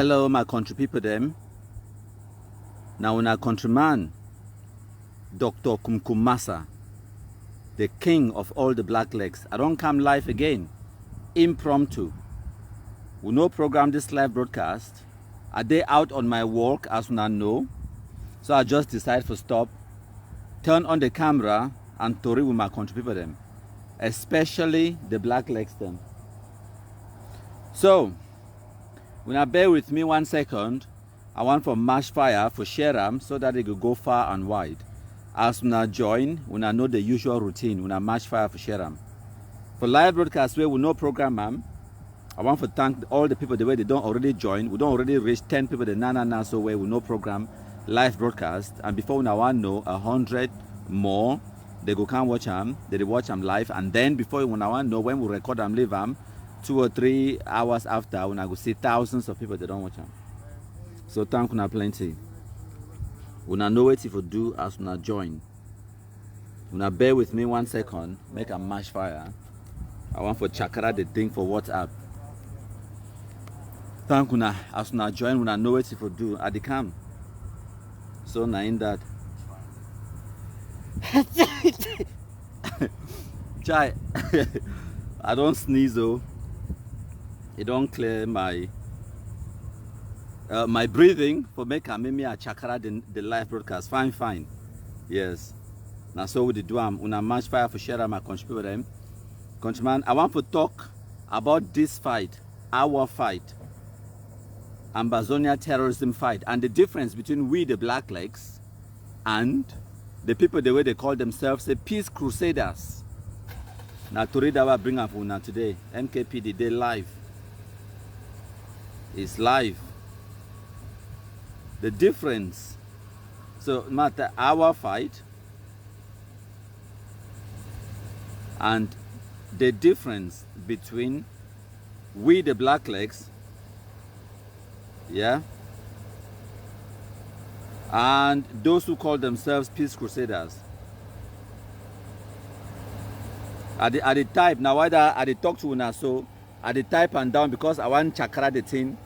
Hello, my country people them. Now, when our countryman, Dr. Kumkumasa, the king of all the BlackLegs, I don't come live again, impromptu. We no program this live broadcast. A day out on my work, as we know. So I just decided to stop, turn on the camera, and tori with my country people them, especially the BlackLegs them. So, when I bear with me 1 second, I want for mash fire for share them so that they could go far and wide. As when I join, when I know the usual routine, when I mash fire for share them. For live broadcast where we no program, I want to thank all the people the way they don't already join. We don't already reach 10 people the na so where we no program live broadcast. And before we want to know 100 more, they go can watch them, they watch them live, and then before when I want to know when we record them live them, 2 or 3 hours after, when I go see thousands of people they don't watch them. So thank you plenty. When I know what if you do as when I join. When I bear with me 1 second, make a mash fire. I want for chakra the thing for WhatsApp. Thank you as when I join, when I know what if you do at the camp. So now in that. Chai, I don't sneeze though. It don't clear my my breathing for make me a chakra the live broadcast. Fine. Yes. Now so we do una match fire for share my country people them. Countryman, I want to talk about this fight, our fight, Ambazonia terrorism fight, and the difference between we the BlackLegs and the people the way they call themselves the Peace Crusaders. Now to read our bring up una today, MKPD they live. It's live. The difference, so matter our fight and the difference between we the BlackLegs, yeah, and those who call themselves Peace Crusaders. At the type now, why I talk to una so at the type and down because I want chakra the thing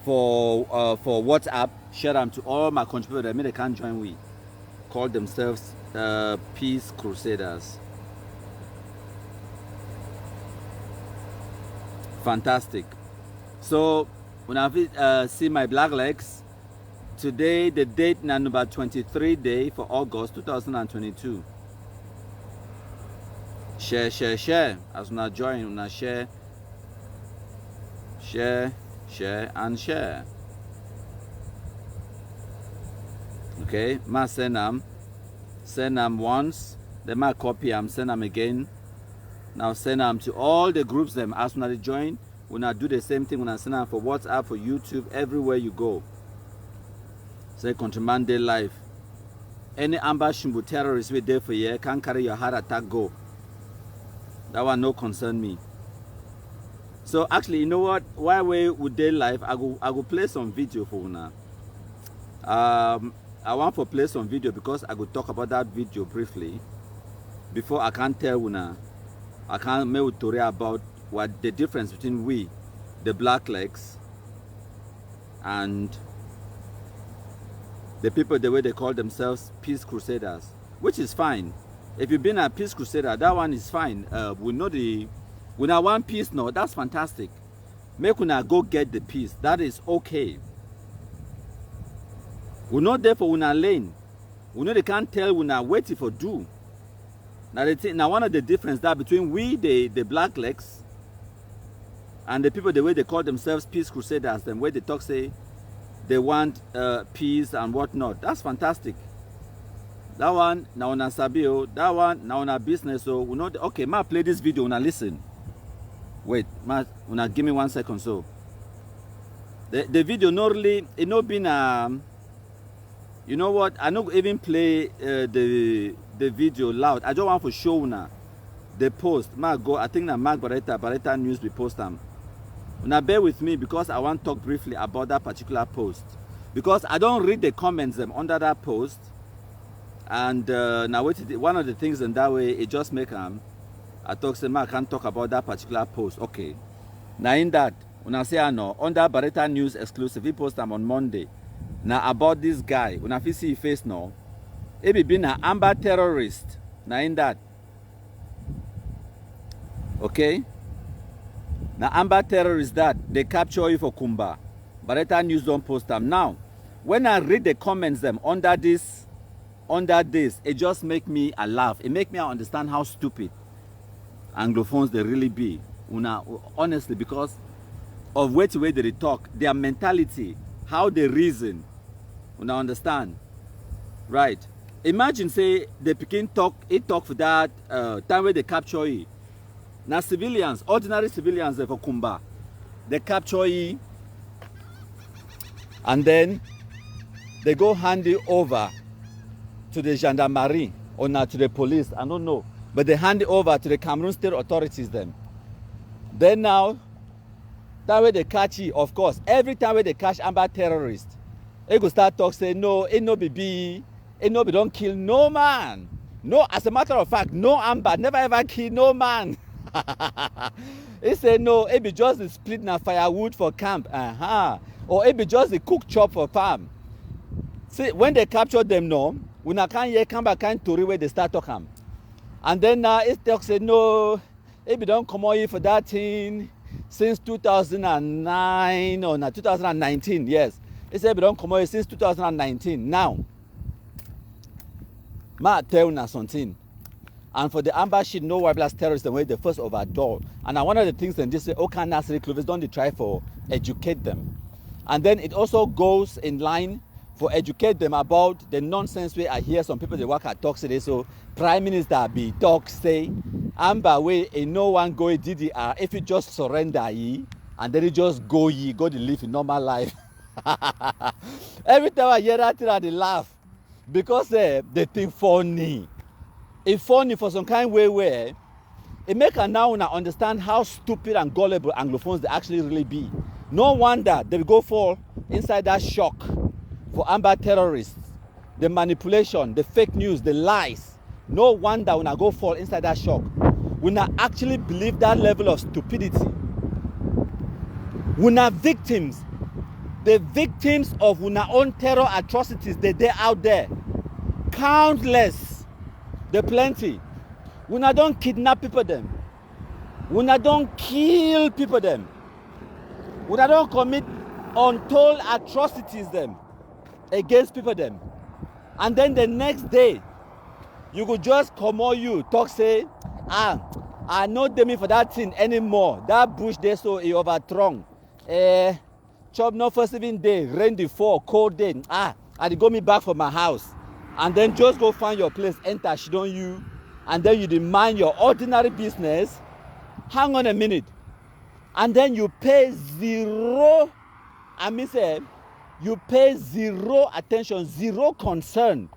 for WhatsApp. Share them to all my country people that they can't join. We call themselves Peace Crusaders. Fantastic. So when I see my BlackLegs today, the date now number 23 day for August 2022. Share as when I join, when I share and share. Okay, ma send them once, then ma copy them, send them again. Now send them to all the groups them as when I join, when I do the same thing when I send them for WhatsApp, for YouTube, everywhere you go. Say countryman day life. Any ambushing with terrorists we there for you can carry your heart attack go. That one no concern me. So actually, you know what? Why we would day live? I go play some video for una. I want to play some video because I go talk about that video briefly. Before I can't tell una, I can't make a story about what the difference between we, the BlackLegs, and the people the way they call themselves Peace Crusaders, which is fine. If you've been a Peace Crusader, that one is fine. We know when I want peace now, that's fantastic. Make una go get the peace. That is okay. We're not there for una lane. We know they can't tell una waiting for do. Now one of the difference that between we the BlackLegs and the people the way they call themselves Peace Crusaders, the way they talk say they want peace and whatnot. That's fantastic. That one now on a sabio, that one now on a business. So we know okay, ma play this video una listen. Wait, ma una give me 1 second so. The video not really it not been you know what? I not even play the video loud. I just want to show una the post. Go. I think that Mark Barretta News will post them. Now bear with me because I want to talk briefly about that particular post because I don't read the comments under that post. And now one of the things in that way it just make I talk say I can't talk about that particular post. Okay. Now in that Una say no under Barretta News exclusive. He post them on Monday. Now about this guy. Una fit see his face now. He be been an amber terrorist. Now in that. Okay. Now amber terrorist that they capture you for Kumba. Barretta News don't post them. Now, when I read the comments them under this, it just make me a laugh. It make me understand how stupid Anglophones they really be. Una honestly, because of way they talk, their mentality, how they reason. Una understand, right? Imagine say they begin talk. It talk for that time where they capture you. Now civilians, ordinary civilians, for Kumba, they capture you, and then they go hand it over to the gendarmerie or not to the police. I don't know, but they hand it over to the Cameroon state authorities. Then now, that way they catch you. Of course, every time when they catch amber terrorists, they go start talk say no, it no be, it no be don't kill no man. No, as a matter of fact, no amber never ever kill no man. He say no, it be just the split na firewood for camp, or it be just the cook chop for farm. See, when they capture them now, we can't hear come back kind story where they start talking. And then now it talk say no, it be don't come out for that thing since 2009 or 2019. Yes, it said we don't come out since 2019. Now, ma tell you something. And for the amber sheet, no white blast terrorists, the way they first overdoor. And one of the things that they say, okay, Nasri Clovis, don't they try for educate them. And then it also goes in line for educate them about the nonsense way I hear some people they work at talk today. So Prime Minister be talk say, amber way no one go DDR if you just surrender ye and then you just go to live in normal life. Every time I hear that thing, they laugh because they think funny. It's funny for some kind way where it make a now understand how stupid and gullible Anglophones they actually really be. No wonder they go fall inside that shock for amber terrorists, the manipulation, the fake news, the lies. No wonder when I go fall inside that shock. When I actually believe that level of stupidity. When I victims, the victims of our own terror atrocities, they're out there. Countless. They're plenty. When I don't kidnap people them. When I don't kill people them. When I don't commit untold atrocities them against people them. And then the next day, you could just come on you, talk say, I not them for that thing anymore. That bush there so it overthrown. Chop no first even day, rain the fall, cold day. I go me back for my house. And then just go find your place, enter, she don't you, and then you demand your ordinary business. Hang on a minute. And then you pay zero, you pay zero attention, zero concern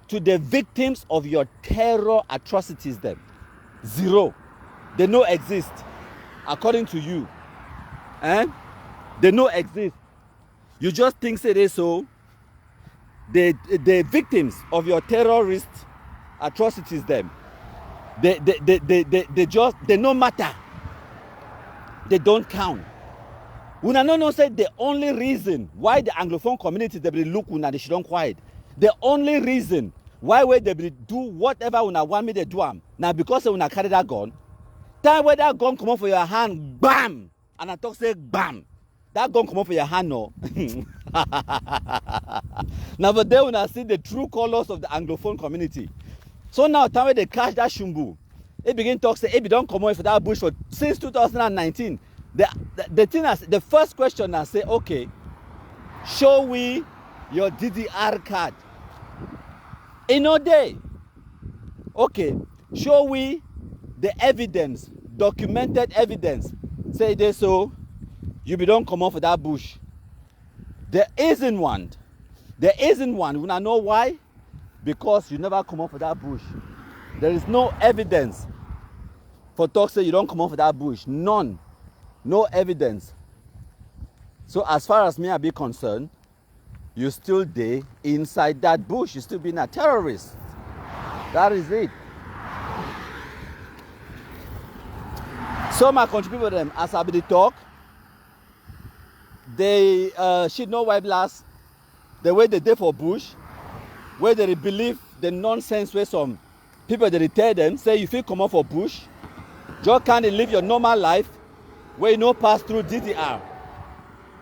to the victims of your terror atrocities then. Zero. They no exist, according to you. They no exist. You just think say they so. The victims of your terrorist atrocities them. They no matter. They don't count. Una no say the only reason why the Anglophone community they be look una they should don't quiet. The only reason why they be do whatever una want me to do am. Now because una carry that gun. Time where that gun come out for your hand, bam! And I talk say bam. That gun come out for your hand no. Now but then when I see the true colors of the Anglophone community. So now time when they catch that shumbu, it begin talk say if you don't come out for that bush for since 2019. The thing is, the first question I say, okay, show we your DDR card. In no day. Okay, show we the evidence, documented evidence. Say this so you be don't come off for that bush. There isn't one. There isn't one. When I know why? Because you never come off for that bush. There is no evidence for talk say you don't come off for that bush. None. No evidence. So as far as me I be concerned, you still there inside that bush. You still being a terrorist. That is it. So my country people them, as I be the talk, they shit no white blast, the way they did for Bush, where they believe the nonsense where some people they tell them, say you feel come out for Bush, just can't live your normal life where you no pass through DDR.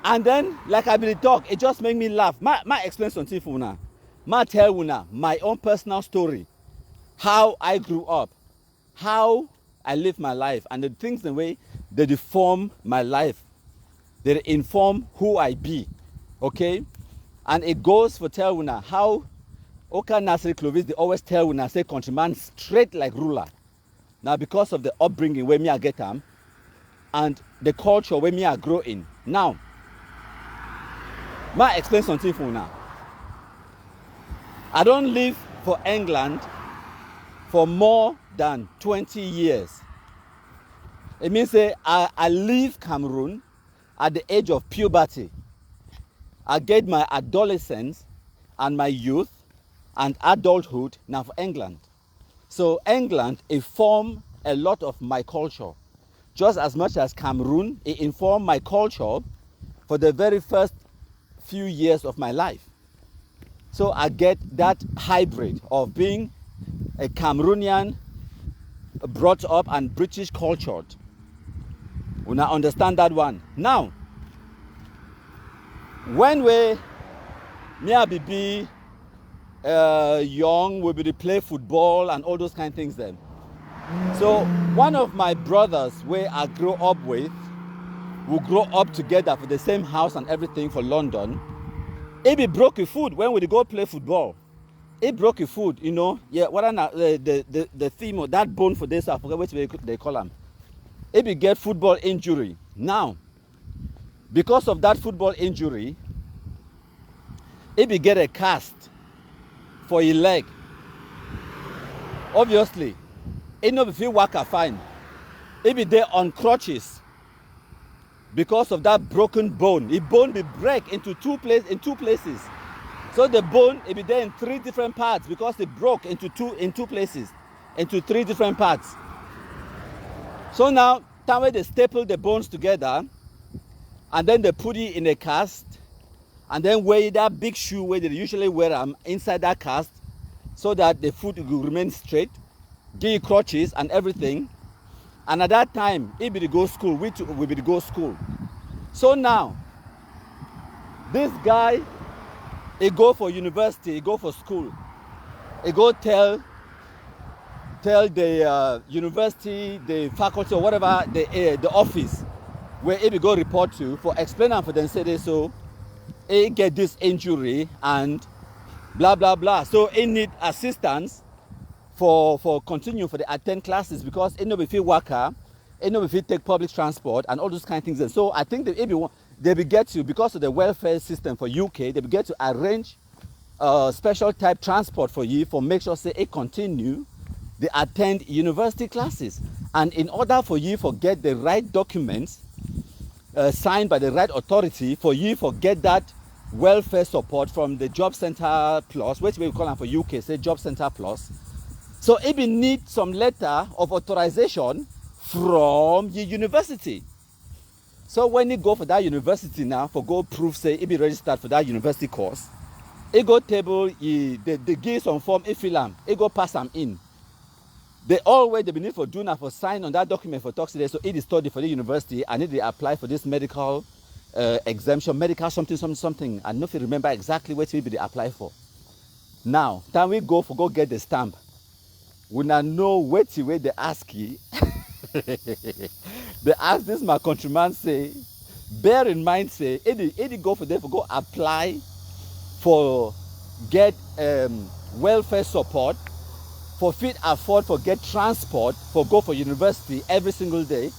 And then, like I been talk, it just make me laugh. My explain something for una. Ma tell una my own personal story, how I grew up, how I live my life, and the things the way they deform my life, they inform who I be, okay? And it goes for tell una how Oka Nasri Clovis, they always tell una say countryman straight like ruler. Now because of the upbringing where me I get them, and the culture where me I grow in. Now, ma explain something for una. I don't live for England for more than 20 years. It means say I leave Cameroon at the age of puberty. I get my adolescence and my youth and adulthood now for England. So England informed a lot of my culture. Just as much as Cameroon, it informed my culture for the very first few years of my life. So I get that hybrid of being a Cameroonian brought up and British cultured. We now understand that one. Now, when me I be young, we be play football and all those kind of things then. So one of my brothers where I grew up with, we grow up together for the same house and everything for London. He be broke his food when we go play football. He broke his food, you know. Yeah, what the theme of that bone for this, I forget what they call them. He be get football injury. Now, because of that football injury, he be get a cast for his leg. Obviously, he no feel waka fine. He be there on crutches because of that broken bone. His bone be break into two places. So the bone it be there in 3 different parts because it broke into two places, into 3 different parts. So now, time where they staple the bones together, and then they put it in a cast, and then wear that big shoe where they usually wear them inside that cast, so that the foot will remain straight, give you crutches and everything. And at that time, he be to go school, we be to go school. So now, this guy, he go for university, he go for school. He go tell the university, the faculty or whatever, the office where he be go report to for explain and for them say they so he get this injury and blah blah blah. So he need assistance for continue for the attend classes because he no be fit worker, he no be fit take public transport and all those kind of things. And so I think that they be get to, because of the welfare system for UK, they be get to arrange special type transport for you for make sure say it continue they attend university classes. And in order for you to get the right documents signed by the right authority for you to get that welfare support from the Job Center Plus, which we call them for UK, say Job Center Plus. So it will need some letter of authorization from the university. So when you go for that university now, for go prove, say, it be registered for that university course, it go table, they give some form, it fill them, it go pass them in. They always they need for doing that for sign on that document for talk today. So it is study for the university and it they apply for this medical exemption, medical something. I don't know if you remember exactly what we they apply for. Now, time we go get the stamp. We now know what way they ask you. They ask this my countryman say, bear in mind say, it go for them for go apply for get welfare support, for fit afford for get transport, for go for university every single day,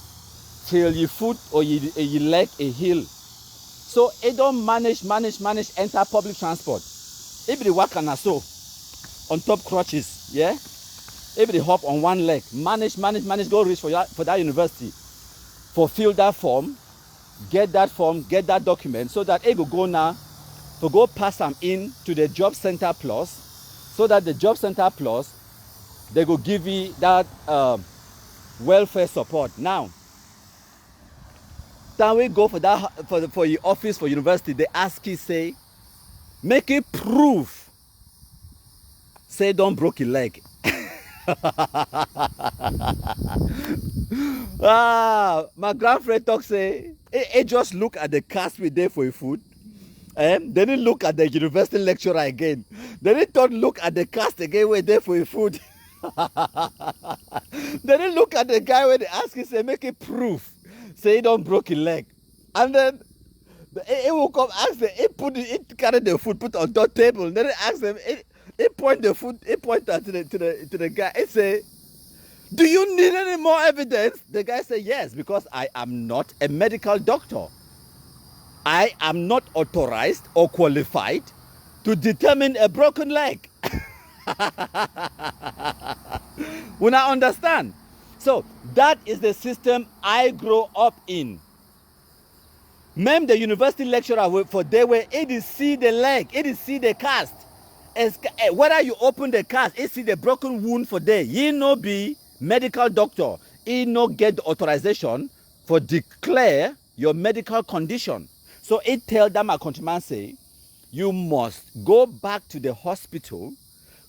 till your foot or your leg a heal. So it don't manage enter public transport. If they work on so on top crutches, yeah. If they hop on one leg, manage, go reach for that university, fulfill that form, get that document, so that it will go now to go pass them in to the Job Center Plus, so that the Job Center Plus, they will give you that welfare support. Now, understand we go for that for your office for university, they ask you say, make it proof. Say don't broke your leg. My grandfriend talk say, he just look at the cast we did for your food. Then he look at the university lecturer again. Then he thought look at the cast again we there for your food. Then he look at the guy where they ask him, say, make it proof. Say he don't broke his leg. And then he will come ask them, he carry the food, put on top table. Then he ask them, he point the food, he point that to the guy. He say, do you need any more evidence? The guy say, yes, because I am not a medical doctor. I am not authorized or qualified to determine a broken leg. We now understand. So that is the system I grew up in. Mem the university lecturer for they were it see the leg, it see the cast. Whether you open the cast, it see the broken wound for there. He no be medical doctor. He no get the authorization for declare your medical condition. So it tell them a countryman say, you must go back to the hospital,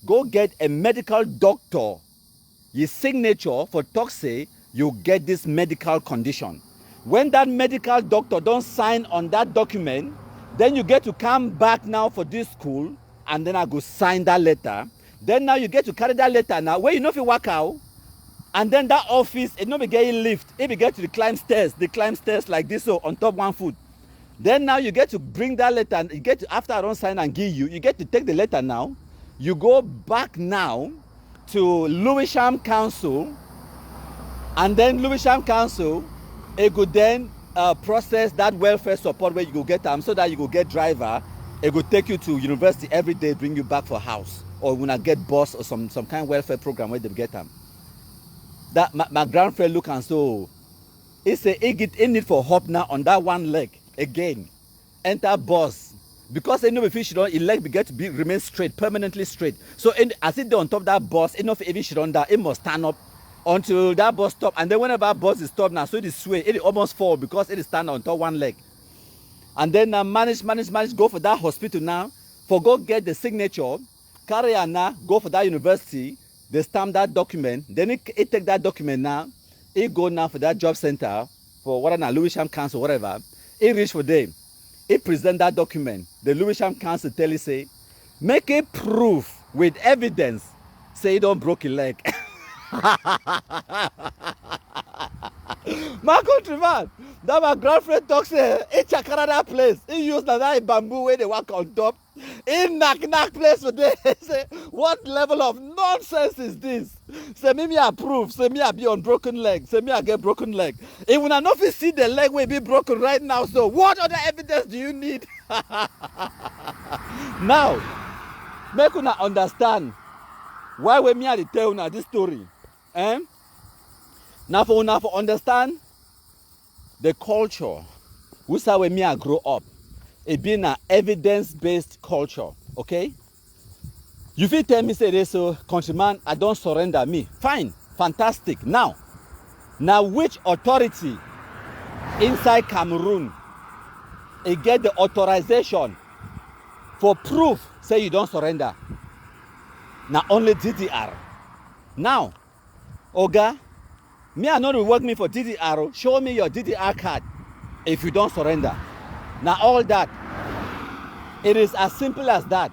go get a medical doctor, your signature for talk say you get this medical condition. When that medical doctor don't sign on that document, then you get to come back now for this school, and then I go sign that letter. Then now you get to carry that letter now, where you know if you work out, and then that office, it no be getting lift. If you get to climb stairs like this, so on top one foot. Then now you get to bring that letter, and you get to, after I don't sign and give you get to take the letter now. You go back now to Lewisham Council, and then Lewisham Council, it could then process that welfare support where you go get them so that you go get driver. It will take you to university every day, bring you back for house, or when I get bus or some kind of welfare program where they get them. That my grandfriend look and so he say he get in need for hop now on that one leg again, enter bus because he know if he should his leg get to be remain straight, permanently straight. So as it on top of that bus, enough if he should on that, it must stand up until that bus stop, and then whenever bus is stopped now, so it is sway, it almost fall because it is stand on top one leg. And then manage, go for that hospital now, for go get the signature, carry on now, go for that university, they stamp that document, then it take that document now, it go now for that job center, for whatever, Lewisham Council, whatever, it reach for them, it present that document, the Lewisham Council tell you say, make a proof with evidence, say you don't broke your leg. My countryman, that my girlfriend talks say, it's a Canada place. He used that bamboo where they walk on top. In knock place for there. Say, what level of nonsense is this? Say me approve. Say me I be on broken leg. Say me I get broken leg. If when I know if you see the leg will be broken right now, so what other evidence do you need? Now, make una understand why we me I tell una this story. Now for una for understand the culture, which how me I grow up, it being an evidence-based culture, okay? You feel tell me say this, so countryman, I don't surrender me. Fine, fantastic. Now which authority inside Cameroon it get the authorization for proof say you don't surrender? Now only DDR. Now, Oga, me I not work me for DDR. Show me your DDR card if you don't surrender. Now all that, it is as simple as that.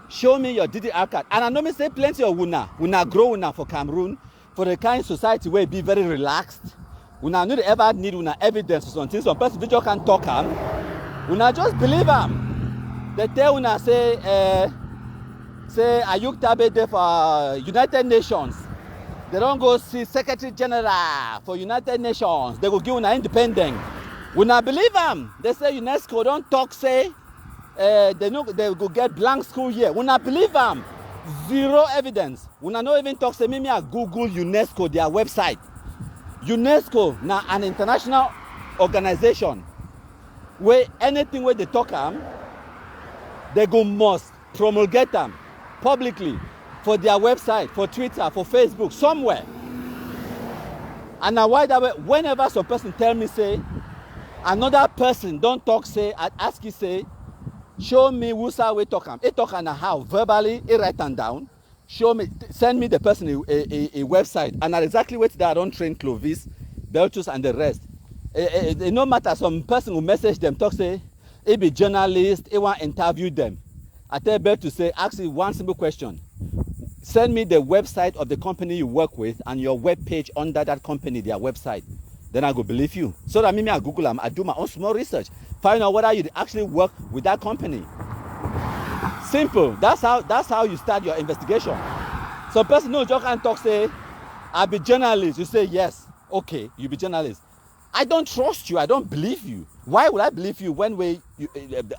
Show me your DDR card. And I know me say plenty of una grow una for Cameroon, for the kind of society where be very relaxed. Una not ever need una evidence or something. Some person video can talk am. Una just believe am. They tell una say Ayuk Tabe there for United Nations. They don't go see Secretary General for United Nations. They go give una independent. We not believe them. They say UNESCO don't talk say they go get blank school year. We not believe them. Zero evidence. We not even talk say me I Google UNESCO their website. UNESCO now an international organization where anything where they talk they go must promulgate them publicly for their website, for Twitter, for Facebook, somewhere. And now why that way, whenever some person tell me say, Another person don't talk say, I ask you say, show me who's we talk am. It talk and how verbally, it write them down. Show me, send me the person a website, and exactly what that I don't train Clovis, Beltus, and the rest. It no matter, some person who message them talk say, it be journalist, it want interview them. I tell Bell to say, ask you one simple question. Send me the website of the company you work with and your web page under that company, their website. Then I go believe you. So that I Google them, I do my own small research, find out whether you actually work with that company. Simple. That's how you start your investigation. Some person no just can't talk say, I be journalist. You say yes, okay, you be journalist. I don't trust you. I don't believe you. Why would I believe you when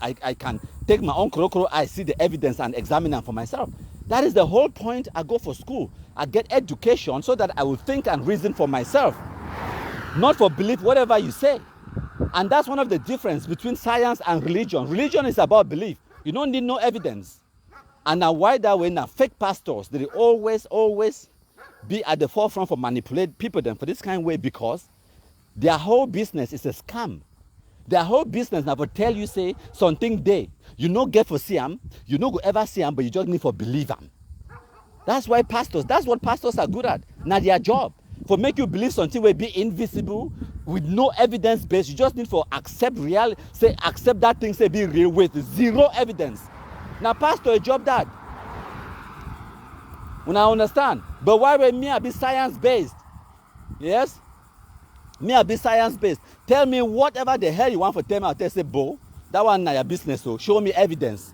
I can take my own crocodile eye, see the evidence and examine them for myself? That is the whole point. I go for school. I get education so that I will think and reason for myself, not for belief whatever you say. And that's one of the difference between science and religion. Religion is about belief. You don't need no evidence. And now why that way now fake pastors, they always be at the forefront for manipulate people then for this kind of way, because their whole business is a scam. Their whole business now will tell you say something day. You no get for see them, you no go ever see them, but you just need for believe them. That's why pastors, that's what pastors are good at. Now their job. For make you believe something will be invisible with no evidence base. You just need for accept reality, say accept that thing say be real with zero evidence. Now pastor a job that. When I understand. But why will me I be science based? Yes? Me I be science based. Tell me whatever the hell you want for tell me, I'll tell say, Bo, that one na your business, so show me evidence.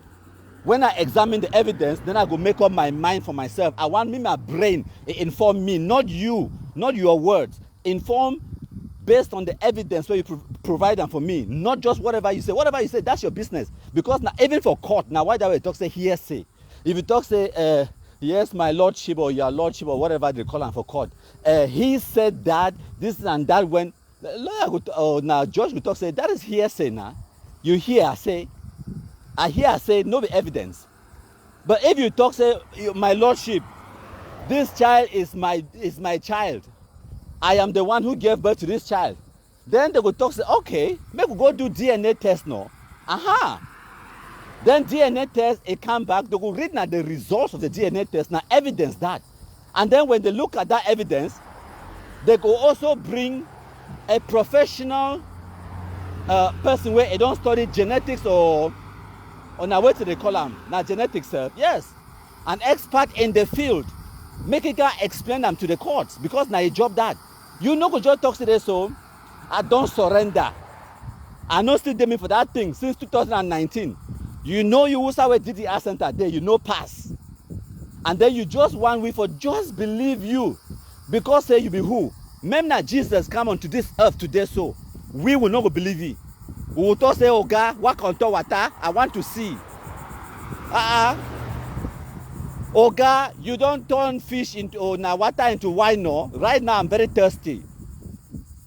When I examine the evidence, then I go make up my mind for myself. I want me, my brain, inform me, not you, not your words. Inform based on the evidence where you provide them for me, not just whatever you say. Whatever you say, that's your business. Because now, even for court, now why that way talk say hearsay? If you talk say, yes, my lordship or your lordship or whatever they call them for court, he said that, this and that when, now judge will talk say, that is hearsay now. You hear say, I hear say no be evidence. But if you talk say, my lordship, this child is my child. I am the one who gave birth to this child. Then they will talk say, okay, make we go do DNA test now. Aha. Then DNA test, it come back, they will read now the results of the DNA test, now evidence that. And then when they look at that evidence, they will also bring a professional person where they don't study genetics or now what do they call them? Now genetics, yes. An expert in the field. Make it explain them to the courts, because now you job that. You know, just talk to this, so I don't surrender. I know still me for that thing since 2019. You know you also where DDR center there, you know pass. And then you just 1 week for just believe you. Because say you be who? Remember Jesus come onto this earth today, so we will not believe you. We will talk say, oh God, walk on top water, I want to see. Oh God, you don't turn fish into water into wine, no. Right now I'm very thirsty.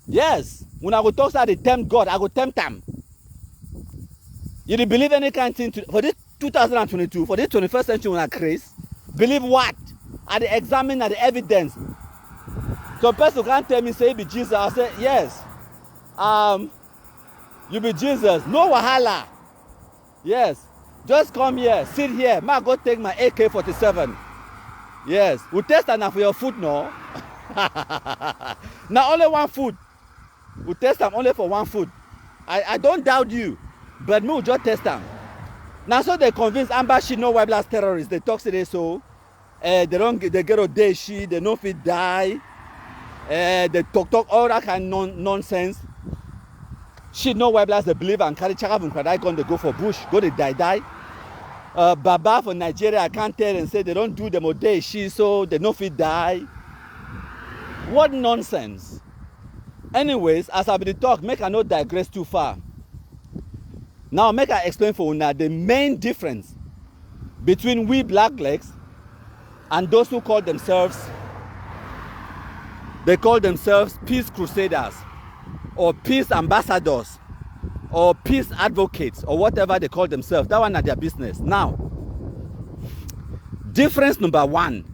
Yes, when I go talk say they tempt God, I go tempt them. You didn't believe any kind of thing for this 2022, for this 21st century when I craze. Believe what? At the examine at the evidence. Some person can't tell me say be Jesus. I say yes. You be Jesus. No wahala. Yes. Just come here, sit here. Ma go take my AK-47. Yes. We test that now for your food, no? Now only one food. We test them only for one food. I don't doubt you, but me will just test them. Now so they convince Amber she no white blast terrorists. They talk today so they get a day she, they no fit die. They talk all that kind of nonsense. She no white blast they believe and carry chaka from Kradai gun, they go for bush, go they die. Baba for Nigeria, I can't tell and say they don't do them a day she, so they no fit die. What nonsense. Anyways, as I be the talk, make I not digress too far. Now make I explain for you now the main difference between we BlackLegs and those who call themselves, they call themselves peace crusaders or peace ambassadors or peace advocates or whatever they call themselves. That one is their business. Now, difference number one.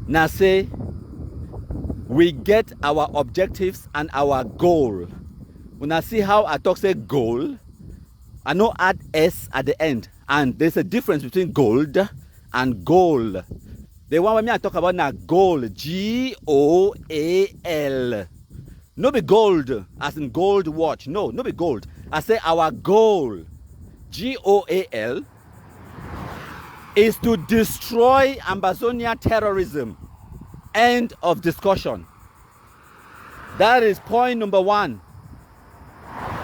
Now say we get our objectives and our goal When I see how I talk say goal, I know add S at the end. And there's a difference between gold and goal. The one with me I talk about now, goal, G-O-A-L. No be gold, as in gold watch. No be gold. I say our goal, G-O-A-L, is to destroy Ambazonia terrorism. End of discussion. That is point number 1.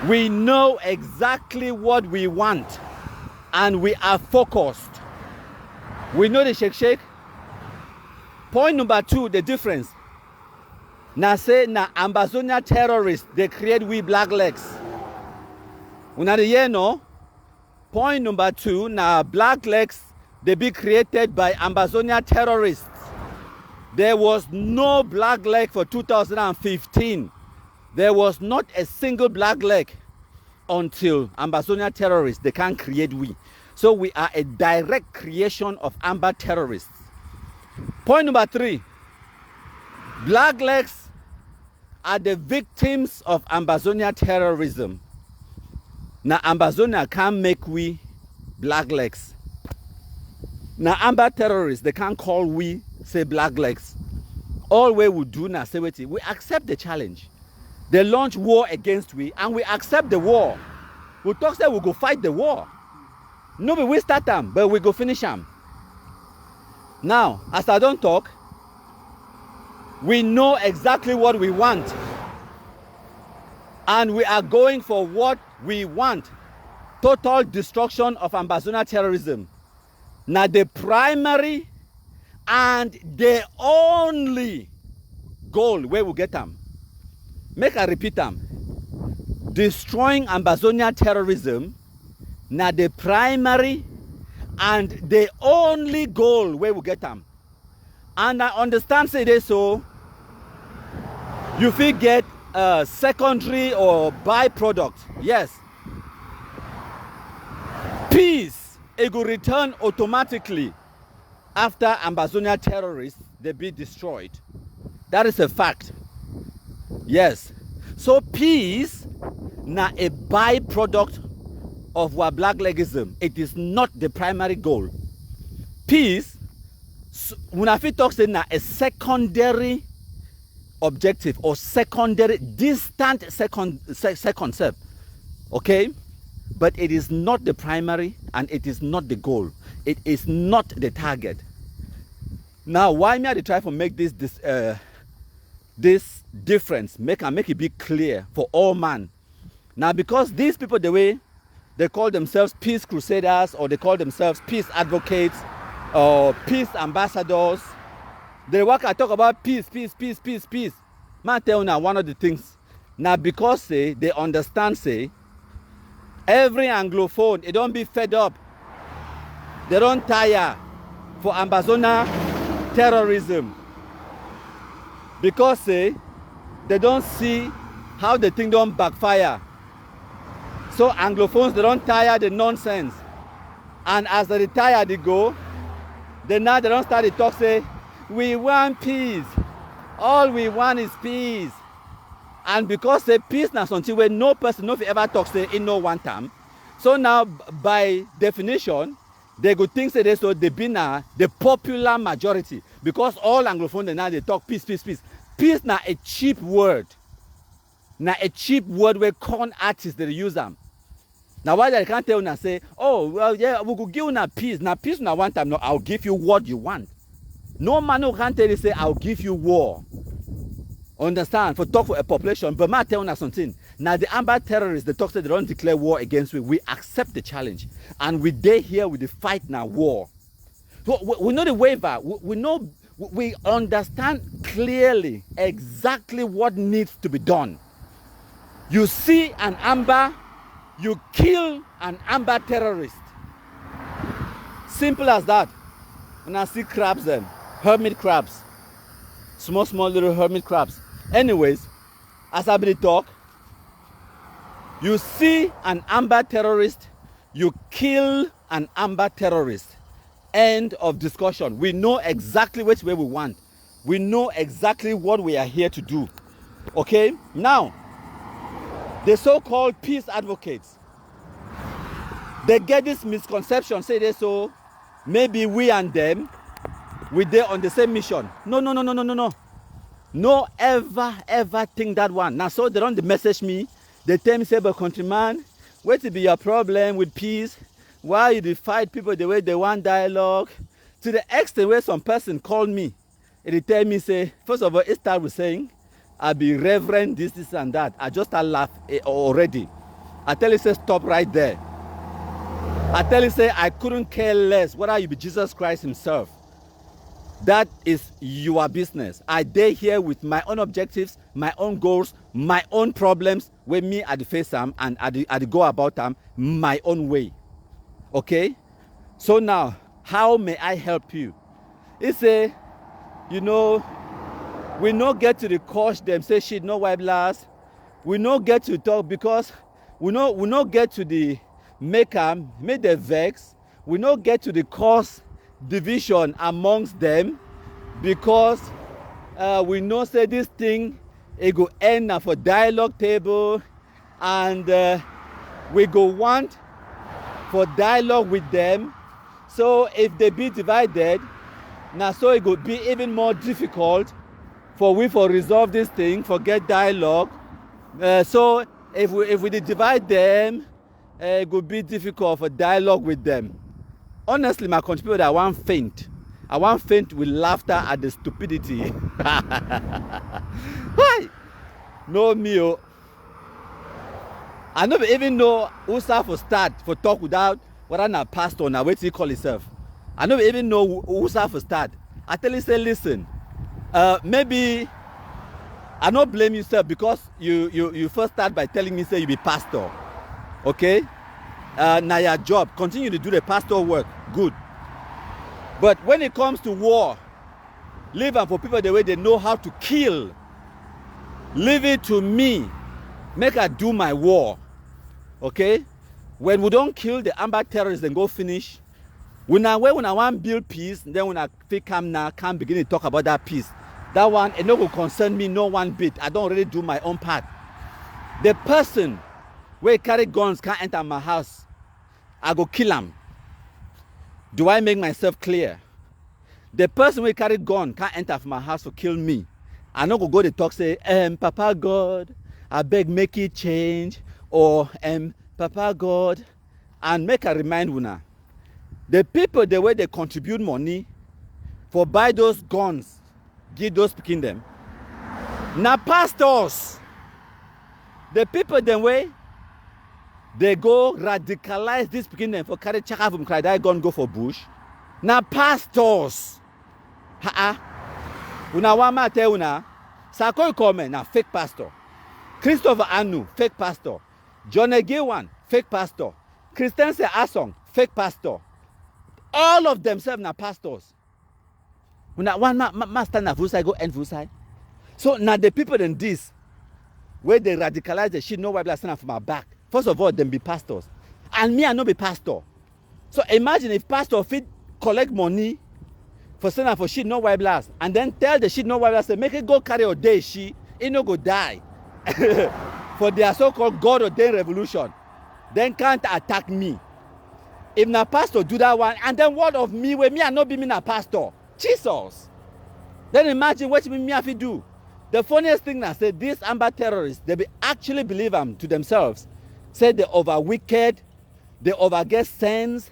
We know exactly what we want and we are focused. We know the shake. Point number 2, the difference. Now say na Ambazonia terrorists, they create we BlackLegs. Una the year no? Point number 2, na BlackLegs, they be created by Ambazonia terrorists. There was no BlackLeg for 2015. There was not a single BlackLeg until Ambazonia terrorists, they can't create we. So we are a direct creation of Amba terrorists. Point number 3, BlackLegs are the victims of Ambazonia terrorism. Now Ambazonia can't make we BlackLegs. Now Amba terrorists, they can't call we say BlackLegs. All we will do now say wait, we accept the challenge. They launch war against we and we accept the war. We talk say we go fight the war. No, but we start them, but we go finish them. Now, as I don't talk, we know exactly what we want. And we are going for what we want. Total destruction of Ambazonia terrorism. Now the primary and the only goal where we get them. Make I repeat them. Destroying Ambazonia terrorism. Now the primary and the only goal where we get them. And I understand say this, so you feel get a secondary or byproduct. Yes. Peace, it will return automatically after Ambazonia terrorists, they be destroyed. That is a fact. Yes. So peace, now a byproduct of what BlackLegism. It is not the primary goal. Peace, when I talk say now a secondary objective or secondary distant second step. Okay? But it is not the primary and it is not the goal. It is not the target. Now, why me I try to make this difference, make it be clear for all man. Now, because these people, the way they call themselves peace crusaders or they call themselves peace advocates or peace ambassadors, they work I talk about peace. Man tell you now one of the things. Now, because they understand say every Anglophone, it don't be fed up. They don't tire for Ambazonia terrorism. Because they don't see how the thing don't backfire. So Anglophones, they don't tire the nonsense. And as they retire, they go. Then now they don't start to talk, say, we want peace. All we want is peace. And because say peace now something where no person, no ever talk say in no one time. So now by definition, they go think say this, so they be now the popular majority. Because all Anglophones now they talk peace. Peace now a cheap word. Now a cheap word where con artists they use them. Now why they can't tell now say, oh well yeah, we could give you now peace. Now peace now one time, no, I'll give you what you want. No man who can't tell you say I'll give you war. Understand? For talk for a population, but man tell us something. Now the Amba terrorists, they talk say they don't declare war against we. We accept the challenge. And we day here with the fight now war. So we know the waiver. We know, we understand clearly exactly what needs to be done. You see an Amba, you kill an Amba terrorist. Simple as that. And I see crabs then, hermit crabs. Small little hermit crabs. Anyways, as I be talk, you see an Amba terrorist, you kill an Amba terrorist. End of discussion. We know exactly which way we want. We know exactly what we are here to do. Okay? Now, the so-called peace advocates, they get this misconception, say they so maybe we and them, we there on the same mission. No. No ever think that one. Now so they don't message me, they tell me, say, but countryman, what will be your problem with peace? Why you fight people the way they want dialogue? To the extent where some person called me, and tell me, say, first of all, it start with saying, I be reverend, this and that. I just start laugh already. I tell you, say, stop right there. I tell you, say, I couldn't care less whether you be Jesus Christ himself. That is your business. I dey here with my own objectives, my own goals, my own problems, with me at the face them and at the go about them my own way. Okay? So now, how may I help you? It's a, you know, we no get to the coach them, say shit, no white blast. We no get to talk because we no get to the make the vex. We no get to the cause division amongst them because we know say this thing it go end for dialogue table and we go want for dialogue with them. So if they be divided, now so it could be even more difficult for we for resolve this thing, forget dialogue. So if we divide them, it would be difficult for dialogue with them. Honestly, my country people, I want faint. I want faint with laughter at the stupidity. Why? No me. I don't even know who start for talk without whether not pastor or what he call himself. I don't even know who start for start. I tell you, say, listen, maybe I don't blame yourself because you first start by telling me, say, you be pastor. Okay? Now your job, continue to do the pastor work, good. But when it comes to war, leave it for people the way they know how to kill. Leave it to me. Make I do my war. Okay? When we don't kill the amber terrorists and go finish, when I want to build peace, then when I feel calm now, can't begin to talk about that peace. That one, it no will concern me no one bit. I don't really do my own part. The person where carry guns can't enter my house, I go kill him. Do I make myself clear? The person who carry gun can't enter my house to kill me. I no go to talk say, Papa God, I beg make it change, or Papa God, and make a remind una. The people the way they contribute money for buy those guns, give those picking them. Now pastors, the people the way they go radicalize this picking them for carry chaka from cry that gun go for bush. Now pastors, una wama te una, Sako come na fake pastor. Christopher Anu, fake pastor. John Egewan, fake pastor. Christensen Asong, fake pastor. All of themselves na pastors. Una one master na full side go end full side. So now the people in this, where they radicalize the shit, no why stand for my back. First of all, them be pastors. And me, I no be pastor. So imagine if pastor fit collect money for sending for shit, no white blast, and then tell the shit, no white blast, say, make it go carry a day, she, it no go die. For their so-called God ordained revolution. Then can't attack me. If na pastor do that one, and then what of me, where me I not be me na pastor? Jesus. Then imagine what me have to do. The funniest thing I said, these amber terrorists, they be actually believe them to themselves. Say they over wicked, they over get sense.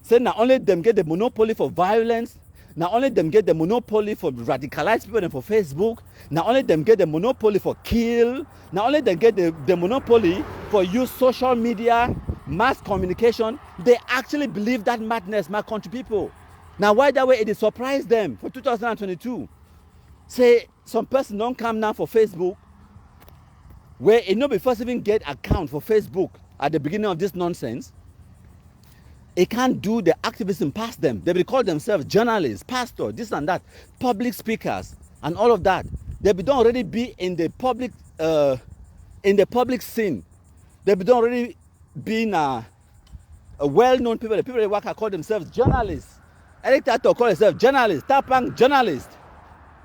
Say not only them get the monopoly for violence, not only them get the monopoly for radicalized people and for Facebook, not only them get the monopoly for kill, not only them get the monopoly for use social media, mass communication, they actually believe that madness, my country people. Now why that way it is surprise them for 2022. Say some person don't come now for Facebook, where it not be first even get account for Facebook at the beginning of this nonsense. It can't do the activism past them. They will call themselves journalists, pastors, this and that, public speakers, and all of that. They don't already be in the public scene. They don't already be a well-known people. The people that work call themselves journalists. Eric Tato call themselves journalists, Tapang journalists.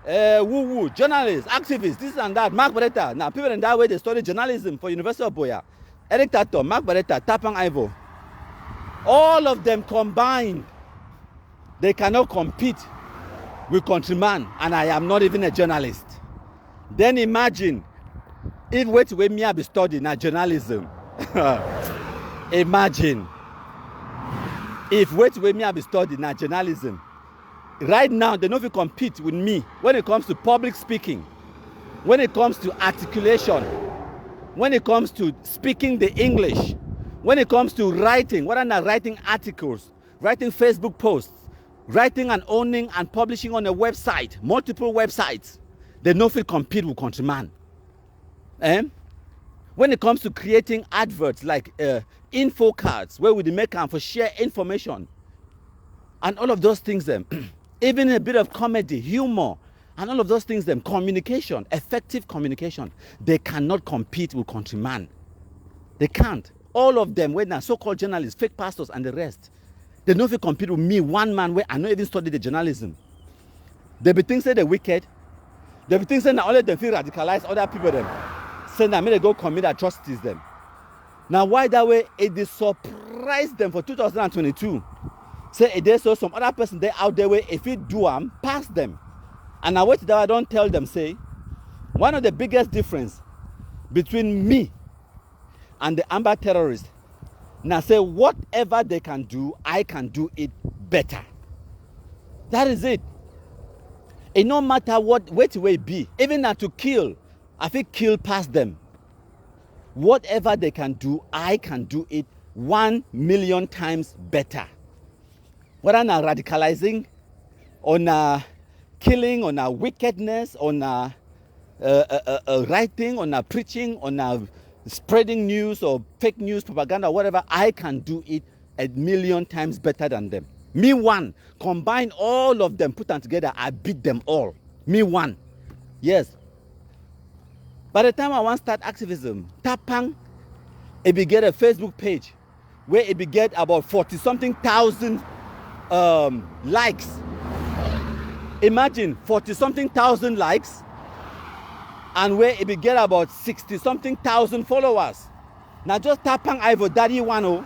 woo-woo, journalists, activists, this and that, Mark Barretta. Now, people in that way, they study journalism for University of Boya. Eric Tato, Mark Barretta, Tapang Ivo. All of them combined, they cannot compete with Countryman, and I am not even a journalist. Then imagine if wait way me I be studying na journalism. Imagine if wait way me I be studying na journalism. Right now, they don't even compete with me when it comes to public speaking, when it comes to articulation, when it comes to speaking the English, when it comes to writing, whether not writing articles, writing Facebook posts, writing and owning and publishing on a website, multiple websites, they don't feel compete with Countryman. When it comes to creating adverts like info cards, where we make them for share information, and all of those things, even a bit of comedy, humor, and all of those things, communication, effective communication, they cannot compete with Countryman. They can't. All of them, when they're so-called journalists, fake pastors, and the rest, they don't even compete with me, one man, where I not even studied the journalism. They be thinking they're wicked. They be thinking that only them feel radicalized, other people them. Saying that they go commit atrocities them. Now, why that way? It is surprised them for 2022. Say it is so some other person they out there where if it do them, pass them. And I wait that I don't tell them, say, one of the biggest difference between me and the Amber terrorists, now say whatever they can do, I can do it better. That is it. It no matter what way way be, even not to kill, I think kill past them. Whatever they can do, I can do it 1,000,000 times better. Whether not radicalizing, on killing, on wickedness, on writing, on preaching, on spreading news or fake news, propaganda, whatever, I can do it 1,000,000 times better than them. Me one, combine all of them, put them together, I beat them all. Me one. Yes. By the time I want to start activism, Tapang, it be get a Facebook page where it be get about 40-something thousand likes. Imagine 40-something thousand likes, and where it be get about 60-something thousand followers. Now just Tapang Ivo Daddy Wano.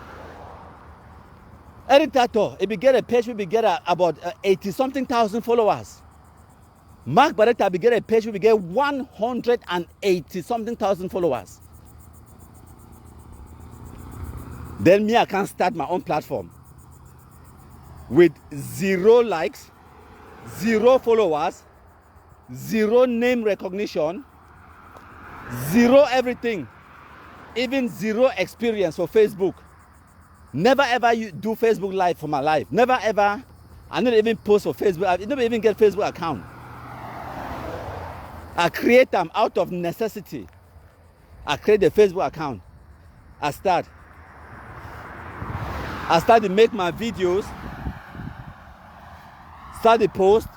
Editator, it be get a page, we be get about 80-something thousand followers. Mark Barretta be get a page, we get 180-something thousand followers. Then me, I can start my own platform with 0 likes, 0 followers, 0 name recognition, 0 everything, even 0 experience for Facebook. Never ever do Facebook Live for my life. Never ever. I never even post for Facebook. I never even get Facebook account. I create them out of necessity. I create the Facebook account. I start to make my videos. Start the post.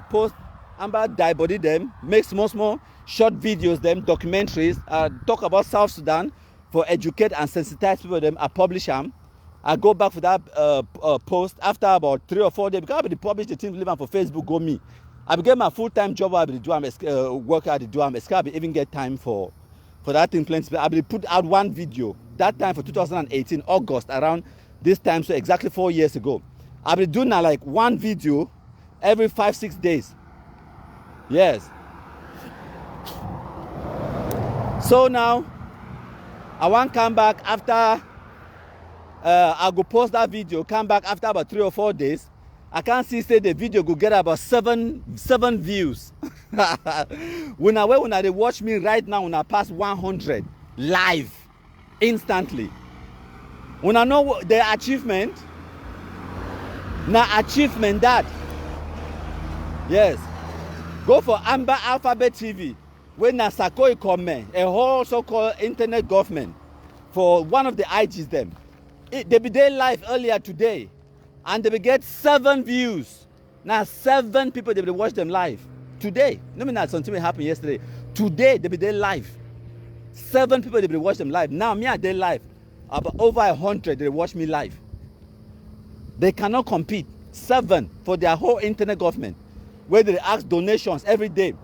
Amber die body them. Make small short videos them, documentaries. Talk about South Sudan for educate and sensitize people them. I publish them. I go back for that post after about 3 or 4 days because I be publish the thing living for Facebook. Go me. I became my full-time job. I be do work at the do I even get time for that thing. I be put out one video that time for 2018 August around this time, so exactly 4 years ago. I be doing now like one video every 5-6 days. Yes. So now I want to come back after. I go post that video, come back after about 3 or 4 days. I can't see say the video go get about seven views. When they watch me right now, when I pass 100 live instantly. When I know the achievement, now achievement that. Yes. Go for Amber Alphabet TV. When Nasako come, a whole so-called internet government for one of the IGs them. They be there live earlier today, and they will get 7 views. Now 7 people they will watch them live today. No mean that something happened yesterday. Today they be there live. 7 people they will watch them live. Now me are there live. About over 100 they watch me live. They cannot compete. 7 for their whole internet government, where they ask donations every day.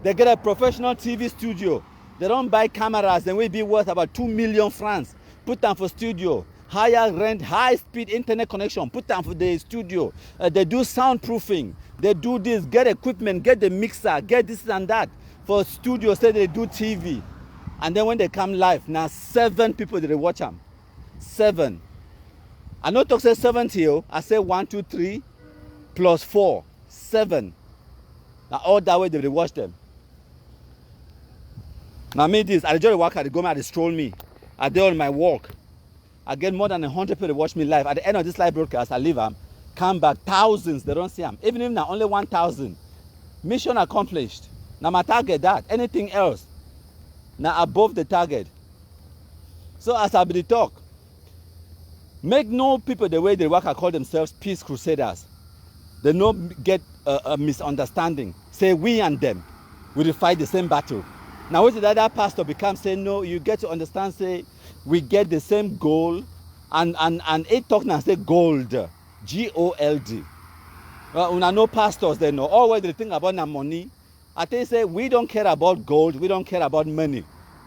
They get a professional TV studio. They don't buy cameras and will be worth about 2 million francs. Put them for studio. Higher rent, high speed internet connection. Put them for the studio. They do soundproofing. They do this, get equipment, get the mixer, get this and that. For studio, say they do TV. And then when they come live, now 7 people they watch them. 7. I not talk say 70, I say 1, 2, 3 plus 4. 7. Now all that way they watch them. Now me this, I just work at the government, they stroll me. I do on my walk. I get more than 100 people to watch me live. At the end of this live broadcast, I leave them, come back, thousands, they don't see them. Even if now only 1,000. Mission accomplished. Now my target that. Anything else, now above the target. So as I be talk, make no people the way they work, I call themselves peace crusaders. They don't get a misunderstanding. Say we and them, we will fight the same battle. Now what did that other pastor become? Say no, you get to understand, say we get the same goal, and it talk now say gold, G-O-L-D. Well, no pastors they know. All what they think about na money. I tell you, say we don't care about gold, we don't care about money.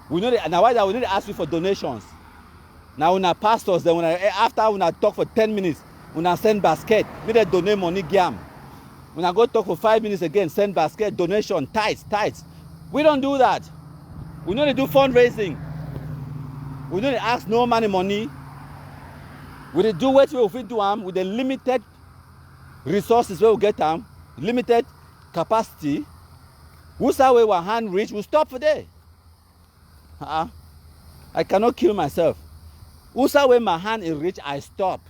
We know that, now why that we need to ask you for donations. Now when our pastors, then when after when I talk for 10 minutes, when I send basket, we they donate money gam. When I go talk for 5 minutes again, send basket, donation, tithes. We don't do that. We know they do fundraising. We don't ask no money. We do what we do with the limited resources where we get them, limited capacity. Who's our way our hand reach, we stop for there. I cannot kill myself. Who's our way my hand is reach, I stop.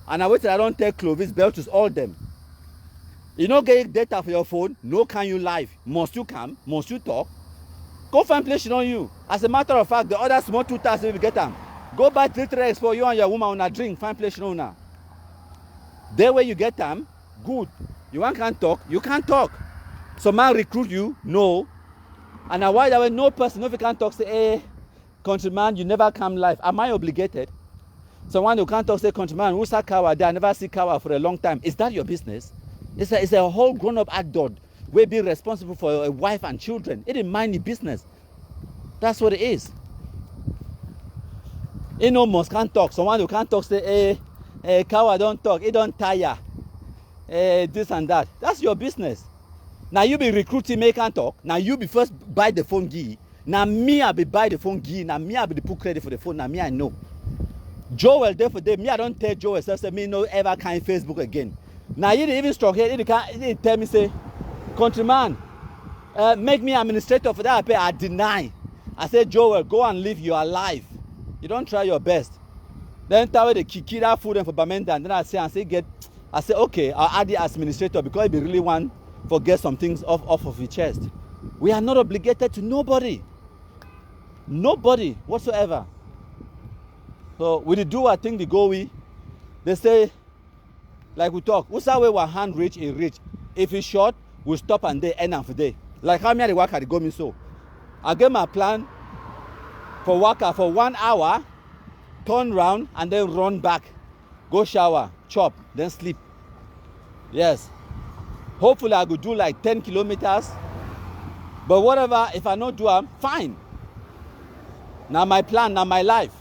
And I wait till I don't take Clovis, Beltus, all them. You know, get data for your phone, no can you live. Must you come? Must you talk? Go find place on you. As a matter of fact, the other small 2,000 will get them. Go buy 3 eggs for you and your woman on a drink, find place on now. There where you get them, good. You can't talk, you can't talk. Some man recruit you, no. And now why that way no person, if you can't talk, say, hey, countryman, you never come live. Am I obligated? Someone who can't talk, say, countryman, who's that cow? I never see cow for a long time. Is that your business? It's a whole grown-up adult. We're being responsible for a wife and children. It ain't mind the business. That's what it is. You know, most can't talk. Someone who can't talk, say, hey, cow, I don't talk. It don't tire. This and that. That's your business. Now you be recruiting, me can't talk. Now you be first buy the phone key. Now me I be buy the phone key. Now me I be the put credit for the phone. Now me I know. Joel there for them. Me I don't tell Joel say me no ever kind Facebook again. Now you even struck here. He tell me say, countryman, make me administrator for that. I deny. I say Joel, go and live your life. You don't try your best. Then tell the kiki that food and for Bamenda. And then I say okay, I'll add the administrator because I be really want to get some things off of your chest. We are not obligated to nobody. Nobody whatsoever. So we do our thing, the go we. They say, like we talk, what's that way our hand reach is reach. If it's short, we'll stop and they end up for day. Like how many work at the government so. I get my plan for worker for 1 hour, turn round and then run back. Go shower, chop, then sleep. Yes. Hopefully I could do like 10 kilometers. But whatever, if I don't do them, fine. Now my plan, now my life.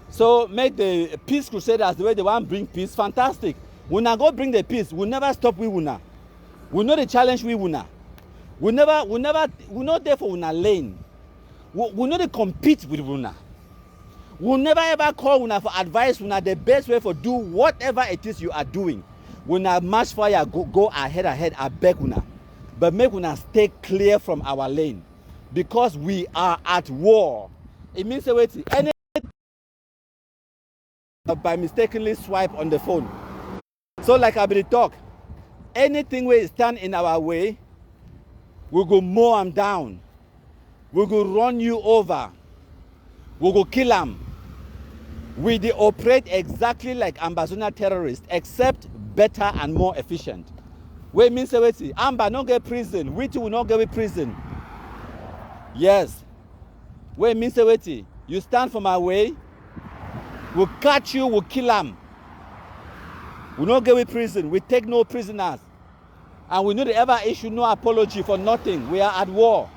So make the peace crusaders the way they want to bring peace, fantastic. When I go bring the peace, we'll never stop we winner. We know the challenge we winner. We not there for winner lane. We know they compete with winner. We'll never ever call winner for advice, winner the best way for do whatever it is you are doing. When I match fire, go ahead, I beg winner. But make winner stay clear from our lane. Because we are at war. It means any by mistakenly swipe on the phone. So like I be talk, anything we stand in our way, we go mow them down. We go run you over. We go kill them. We they operate exactly like Ambazonia terrorists, except better and more efficient. We mean say Amba not get prison. We too will not get prison. Yes. We mean say you stand for my way. We'll catch you, we'll kill them. We not get with prison. We take no prisoners. And we need to ever issue no apology for nothing. We are at war.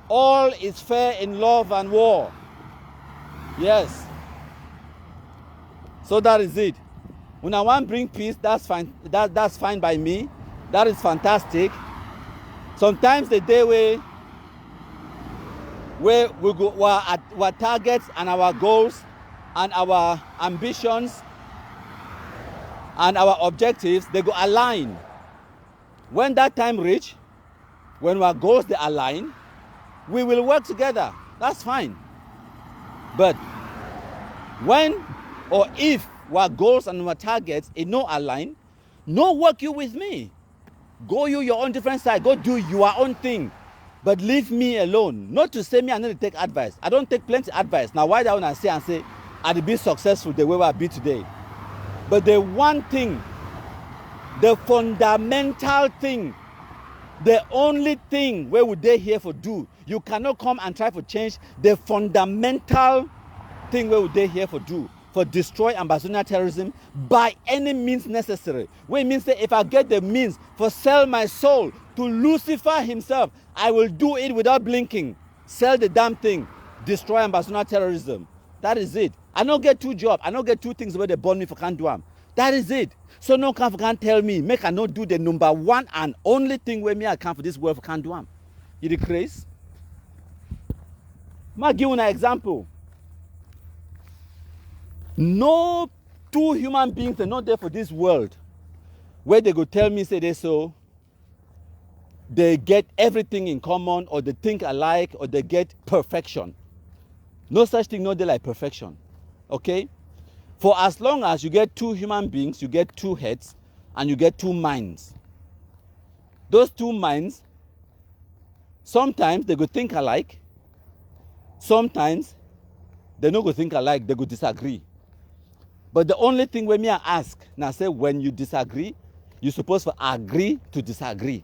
All is fair in love and war. Yes. So that is it. When I want to bring peace, that's fine. That's fine by me. That is fantastic. Sometimes the day where we go our targets and our goals and our ambitions and our objectives, they go align. When that time reach, when our goals they align, we will work together. That's fine. But when or if our goals and our targets is no align, no work you with me. Go you your own different side. Go do your own thing. But leave me alone. Not to say me I need to take advice. I don't take plenty advice. Now why do I want to say and say I'd be successful the way I be today? But the one thing, the fundamental thing, the only thing where would they here for do, you cannot come and try to change the fundamental thing where would they here for do, for destroy Ambazonia terrorism by any means necessary. Where it means that if I get the means for sell my soul to Lucifer himself, I will do it without blinking. Sell the damn thing, destroy Ambazonia terrorism. That is it. I don't get two jobs. I don't get two things where they burn me for can't do them. That is it. So no can tell me, make I not do the number one and only thing where me I can for this world for can't do them. You the craze? I'll give you an example. No two human beings are not there for this world where they go tell me, say they so, they get everything in common or they think alike or they get perfection. No such thing, no they like perfection. Okay? For as long as you get two human beings, you get two heads and you get two minds. Those two minds, sometimes they go think alike, sometimes they no go think alike, they go disagree. But the only thing when me I ask, now say when you disagree, you're supposed to agree to disagree.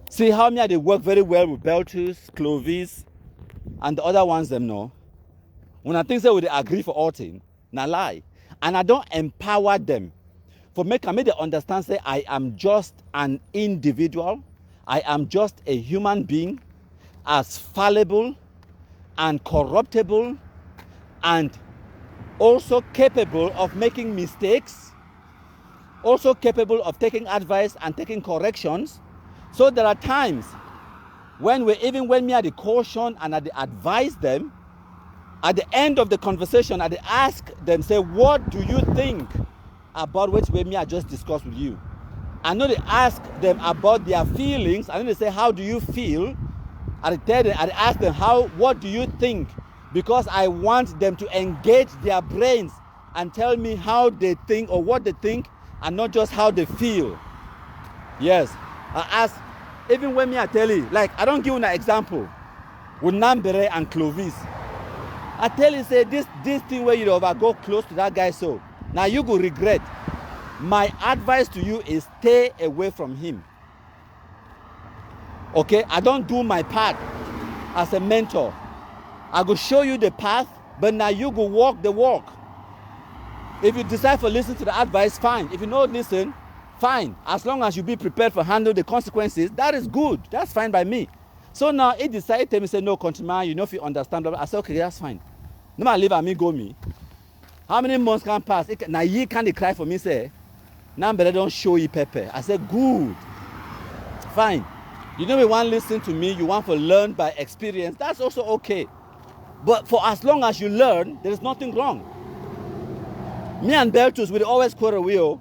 See how me they work very well with Beltus, Clovis, and the other ones them know. When I think say they agree for all things, na lie. And I don't empower them. For make they understand say I am just an individual. I am just a human being as fallible and corruptible and also capable of making mistakes, also capable of taking advice and taking corrections. So there are times when even when me I caution and I advise them, at the end of the conversation, I ask them, say, what do you think about which way me I just discussed with you? I know they ask them about their feelings. I know they say, how do you feel? I ask them, what do you think? Because I want them to engage their brains and tell me how they think or what they think and not just how they feel. Yes, I ask, even when me I tell you, like I don't give you an example with Nambere and Clovis. I tell you, say this thing where you over go close to that guy, so now you go regret. My advice to you is stay away from him. Okay, I don't do my part as a mentor. I go show you the path, but now you go walk the walk. If you decide to listen to the advice, fine. If you don't listen, fine. As long as you be prepared for handle the consequences, that is good. That's fine by me. So now he decided to me say, no, countryman, you know if you understand. I said, okay, that's fine. No matter leave at me, go me. How many months can pass? Now you can't cry for me, say, now better don't show you pepper. I said, good. Fine. You know you want to listen to me, you want to learn by experience, that's also okay. But for as long as you learn, there is nothing wrong. Me and Beltus, we always quarrel with.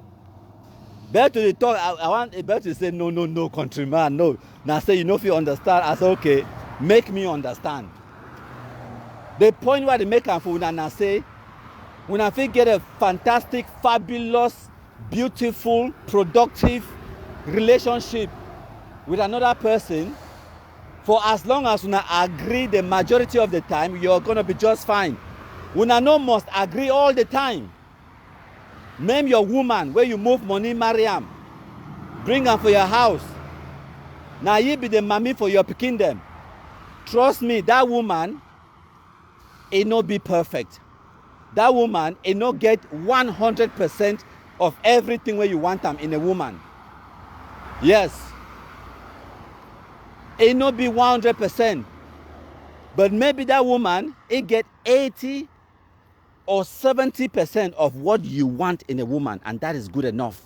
Beltus, they talk, I want Beltus to say, no, countryman, no. Now I say, you know if you understand, I say, okay, make me understand. The point where they make and for when I say, when I think get a fantastic, fabulous, beautiful, productive relationship with another person, for as long as we agree the majority of the time, you're gonna be just fine. We no must agree all the time. Name your woman where you move money, marry am. Bring her for your house. Now you be the mommy for your pikin them. Trust me, that woman, it no be perfect. That woman, it no get 100% of everything where you want them in a woman. Yes. It not be 100%. But maybe that woman, it get 80 or 70% of what you want in a woman, and that is good enough.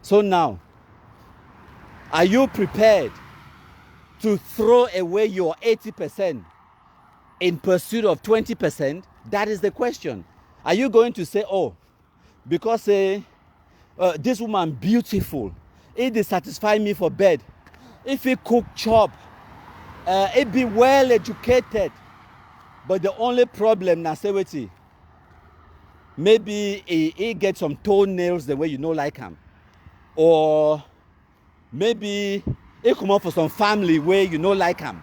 So now, are you prepared to throw away your 80% in pursuit of 20%? That is the question. Are you going to say, oh, because this woman beautiful, it satisfy me for bed. If he cook chop, it be well educated, but the only problem na say wetin, maybe he get some toenails the way you know like him, or maybe he come up for some family where you know like him,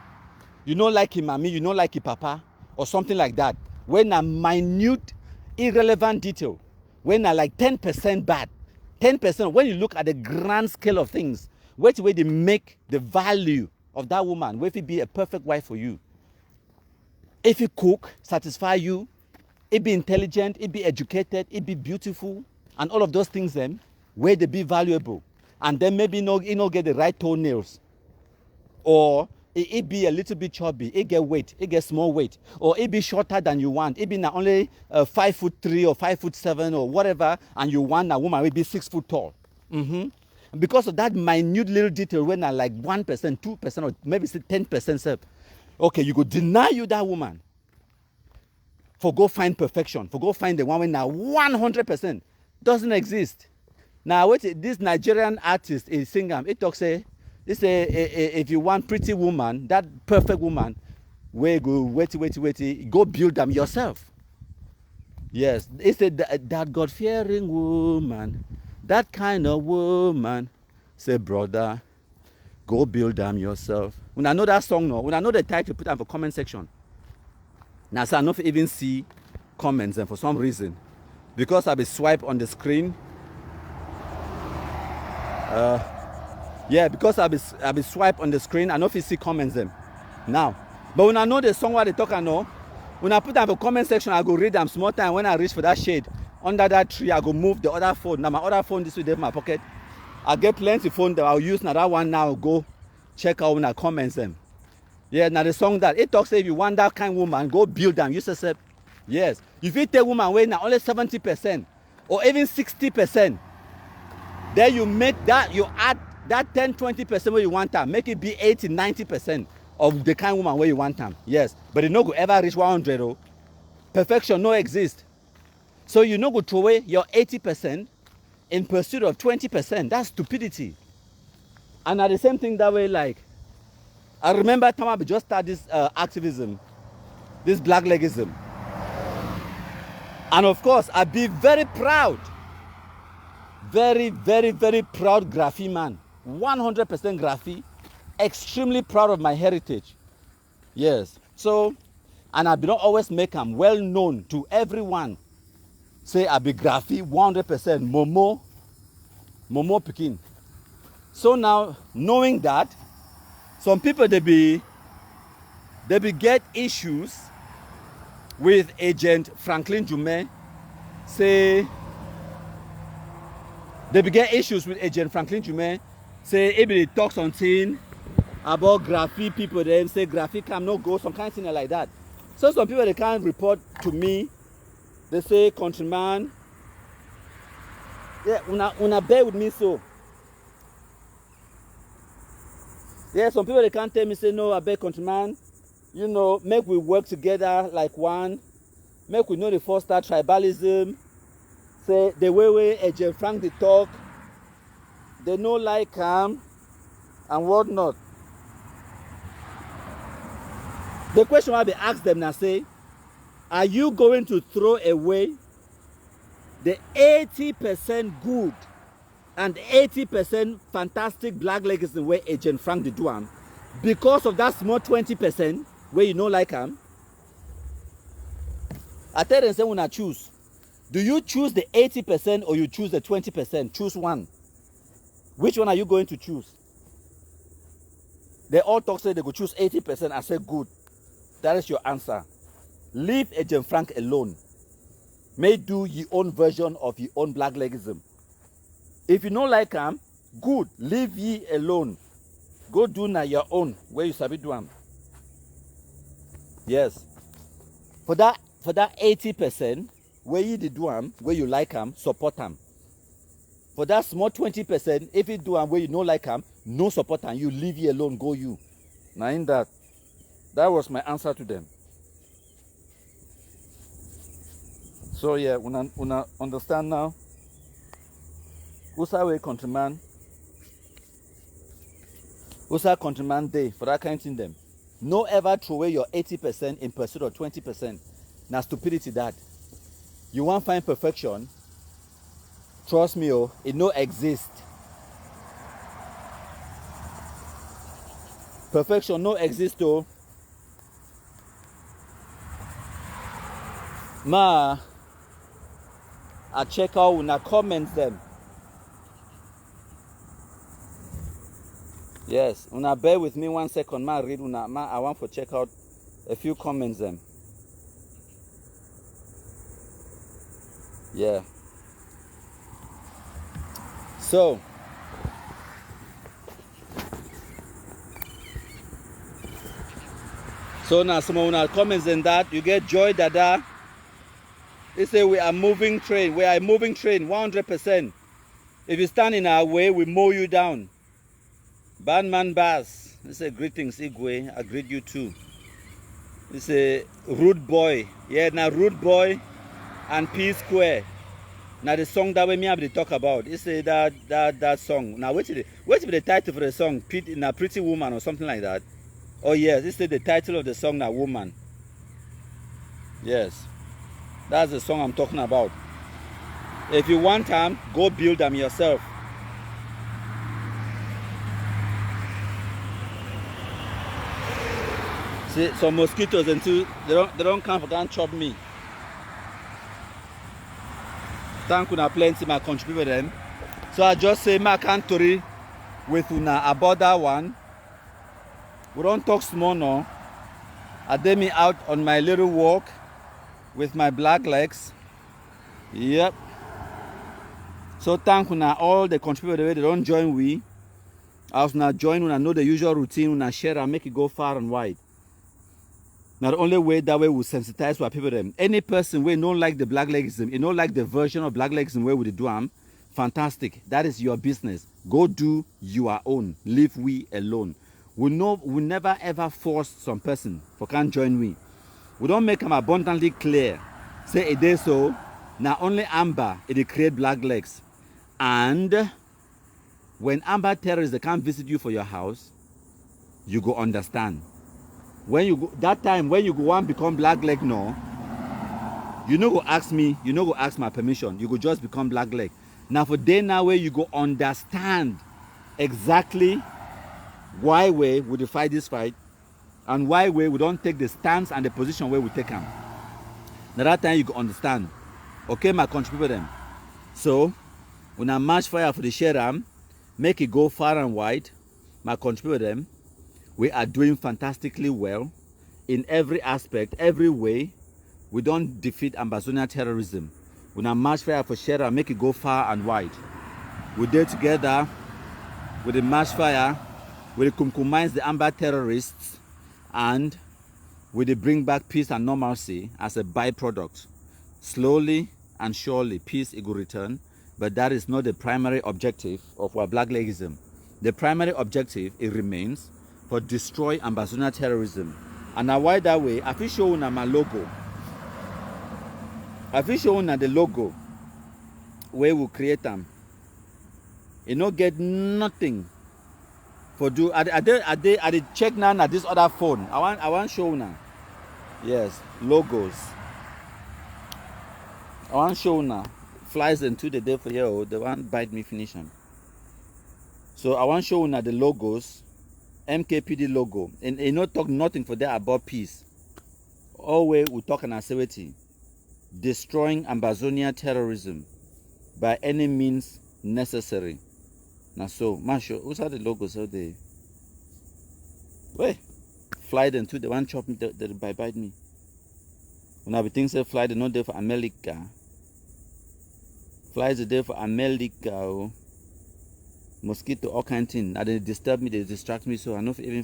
you know like him mommy, you know like him papa, or something like that. When a minute, irrelevant detail, when a like 10% bad, 10%. When you look at the grand scale of things, which way they make the value of that woman, where if it be a perfect wife for you, if it cook, satisfy you, it be intelligent, it be educated, it be beautiful, and all of those things then, where they be valuable. And then maybe you know get the right toenails. Or it be a little bit chubby, it get weight, it get small weight. Or it be shorter than you want. It be not only 5'3" or 5'7" or whatever, and you want a woman will be 6 foot tall. Because of that minute little detail, when I like 1%, 2%, or maybe 10%, okay, you could deny you that woman for go find perfection, for go find the one when now 100% doesn't exist. Now wait, this Nigerian artist is singer, it talks if you want pretty woman, that perfect woman, where go wait, go build them yourself. Yes, it's that God-fearing woman, that kind of woman. Say, brother, go build them yourself. When I know that song, no, when I know the title, put it in the comment section. Now, so I don't even see comments, and for some reason, because I be swipe on the screen. Yeah, because I be swipe on the screen, I know if you see comments them now. But when I know the song what they talk, I know. When I put them in the comment section, I go read them small time. When I reach for that shade under that tree, I go move the other phone. Now my other phone this way in my pocket. I get plenty phone that I'll use. Now that one now go check out when I comments them. Yeah, now the song that it talks, if you want that kind of woman, go build them. You say, yes. If you take woman weight now only 70% or even 60%, then you make that, you add that 10-20% where you want them, make it be 80-90% of the kind of woman where you want them. Yes, but it no go ever reach 100. Oh, perfection no exist. So you no go throw away your 80% in pursuit of 20%. That's stupidity. And at the same thing that way, like I remember time I just started this activism, this BlackLegism, and of course I'd be very proud, very proud Graphy man, 100% Graphy, extremely proud of my heritage. Yes, so, and I do not always make them well known to everyone. Say I be Graphy 100% Momo Pekin. So now knowing that, some people they be get issues with Agent Franklin Jume. Say they be get issues with Agent Franklin Jume. Say if they talk something about Graphy people, then say Graphy can no go, some kind of thing like that. So some people they can't report to me. They say, countryman, yeah, una bear with me so. Yeah, some people they can't tell me, say, no, I beg countryman, you know, make we work together like one, make we know the foster tribalism. Say the way Agent Frank they talk, they know like and whatnot. The question I be ask them now, say, are you going to throw away the 80% good and 80% fantastic BlackLegs the way Agent Frank did do am because of that small 20% where you know like him? I tell them, say, when I choose, do you choose the 80% or you choose the 20%? Choose one. Which one are you going to choose? They all talk, say they go choose 80%. I say, good. That is your answer. Leave Agent Frank alone. May do your own version of your own BlackLegism. If you don't like him, good, leave ye alone. Go do na your own, where you sabi do am. Yes. For that 80%, where you dey do am, where you like am, support am. For that small 20%, if you do am where you no like am, no support am, you leave ye alone, go you. Now in that was my answer to them. So yeah, una understand now? Usa way countryman day for that kind of thing them. No ever throw away your 80% in pursuit of 20%. Now stupidity that. You want find perfection? Trust me, oh, it no exist. Perfection no exist, oh. Ma, I check out when I comment them. Yes, una bear with me 1 second. Ma read una. Ma, I want to check out a few comments them. Yeah. So now some of una comments in that you get Joy Dada. They say we are moving train. We are a moving train 100%. If you stand in our way, we mow you down. Bandman Bass. They say greetings Igwe. I greet you too. They say Rude Boy. Yeah, now Rude Boy and P Square. Now the song that we may have to talk about. They say that song. Now wait till the title for the song. Na Pretty Woman or something like that. Oh yes, this is the title of the song, Na Woman. Yes. That's the song I'm talking about. If you want them, go build them yourself. See, some mosquitoes and two, they don't come for can't chop me. Thank you, plenty my contribute them. So I just say my country with una about that one. We don't talk small now. I did me out on my little walk with my BlackLegs. Yep. So thank you all the contributors they don't join we. I was not join when I know the usual routine when I share and make it go far and wide. Now the only way that way we sensitize our people them. Any person we don't like the BlackLegism, you don't like the version of BlackLegism where we do am, fantastic. That is your business. Go do your own. Leave we alone. We never ever force some person for can't join we. We don't make them abundantly clear. Say it is so. Now only Amber it create BlackLegs. And when Amber terrorists they can't visit you for your house, you go understand. When you go that time when you go and become BlackLeg no, you no go ask me, you no go ask my permission, you go just become BlackLeg. Now for day now where you go understand exactly why we would fight this fight and why we don't take the stance and the position where we take them. Now that time you go understand. Okay, my contributor them. So when I march fire for the share make it go far and wide, my contributor them. We are doing fantastically well in every aspect, every way. We don't defeat Ambazonia terrorism. When I march fire for Shera, make it go far and wide. We did together with the march fire, we compromise the Amber terrorists, and we bring back peace and normalcy as a byproduct. Slowly and surely, peace it will return, but that is not the primary objective of our BlackLegism. The primary objective, it remains, for destroy Ambazonia terrorism. And now why that way? I feel show na my logo. I feel show na the logo where we create them. You no get nothing for do. I did check now at this other phone. I want show now. Yes, logos. I want show now. Flies into the day for you. The one bite me finish them. So I want show now the logos. MKPD logo, and you not talk nothing for that about peace. Always we talk an activity, destroying Ambazonia terrorism by any means necessary. Now so, Masho, who's the logos out there? Wait, fly them to the one chop me that bite me. When I think say fly the not there for America. Fly the there for America. mosquito, all kind of thing. And they disturb me, they distract me, so I don't even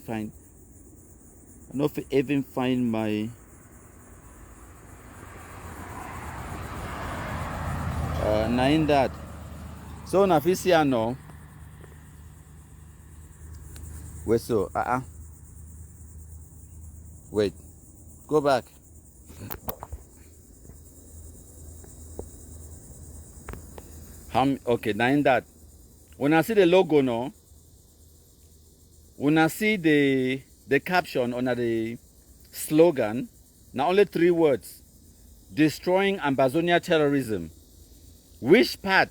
find my na in that. So na fi see no. Wait, so wait, go back. Okay, now in that, when I see the logo, no, when I see the caption under the slogan, now only 3 words: destroying Ambazonia terrorism. Which part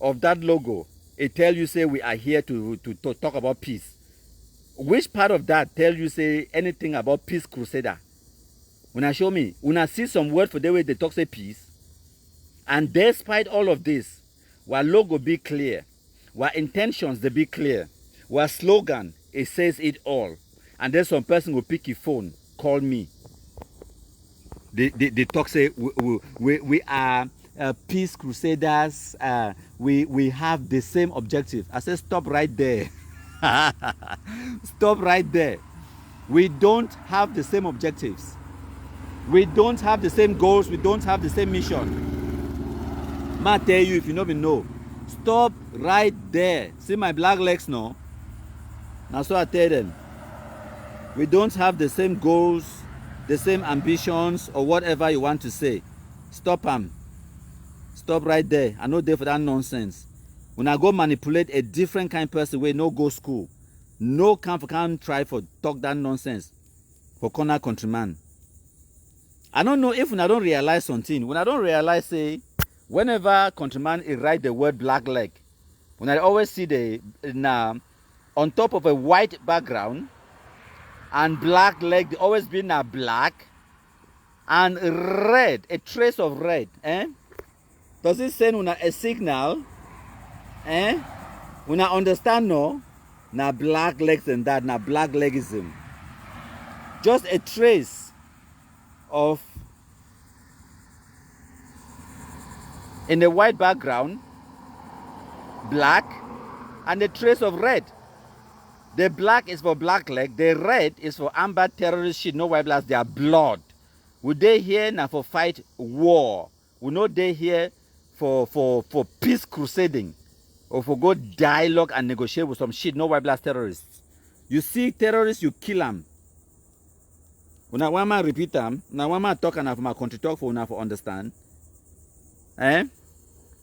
of that logo it tell you say we are here to talk about peace? Which part of that tell you say anything about peace crusader? When I show me, when I see some word for the way they talk say peace, and despite all of this, our logo be clear, our intentions they be clear, our slogan it says it all, and then some person will pick your phone, call me. They talk say we are peace crusaders. We have the same objective. I say stop right there. Stop right there. We don't have the same objectives. We don't have the same goals. We don't have the same mission. Ma tell you if you don't know. Stop right there. See my black legs now. Now so I tell them. We don't have the same goals, the same ambitions, or whatever you want to say. Stop them. Stop right there. I not there for that nonsense. When I go manipulate a different kind of person where no go school, no can't try for talk that nonsense for corner countryman. I don't know if when I don't realize something. When I don't realize, say, whenever countryman write the word black leg, when I always see the on top of a white background and black leg, they always be na black and red, a trace of red. Does it send a signal? When I understand no, na black legs and that, na black legism. Just a trace of in the white background, black, and a trace of red. The black is for black leg, the red is for amber terrorist shit, no white bloods, they are blood. Would they here now for fight war? Would not they here for peace crusading? Or for go dialogue and negotiate with some shit, no white bloods terrorists. You see terrorists, you kill them. When I want to repeat them, now when I talk enough my country talk for enough for understand.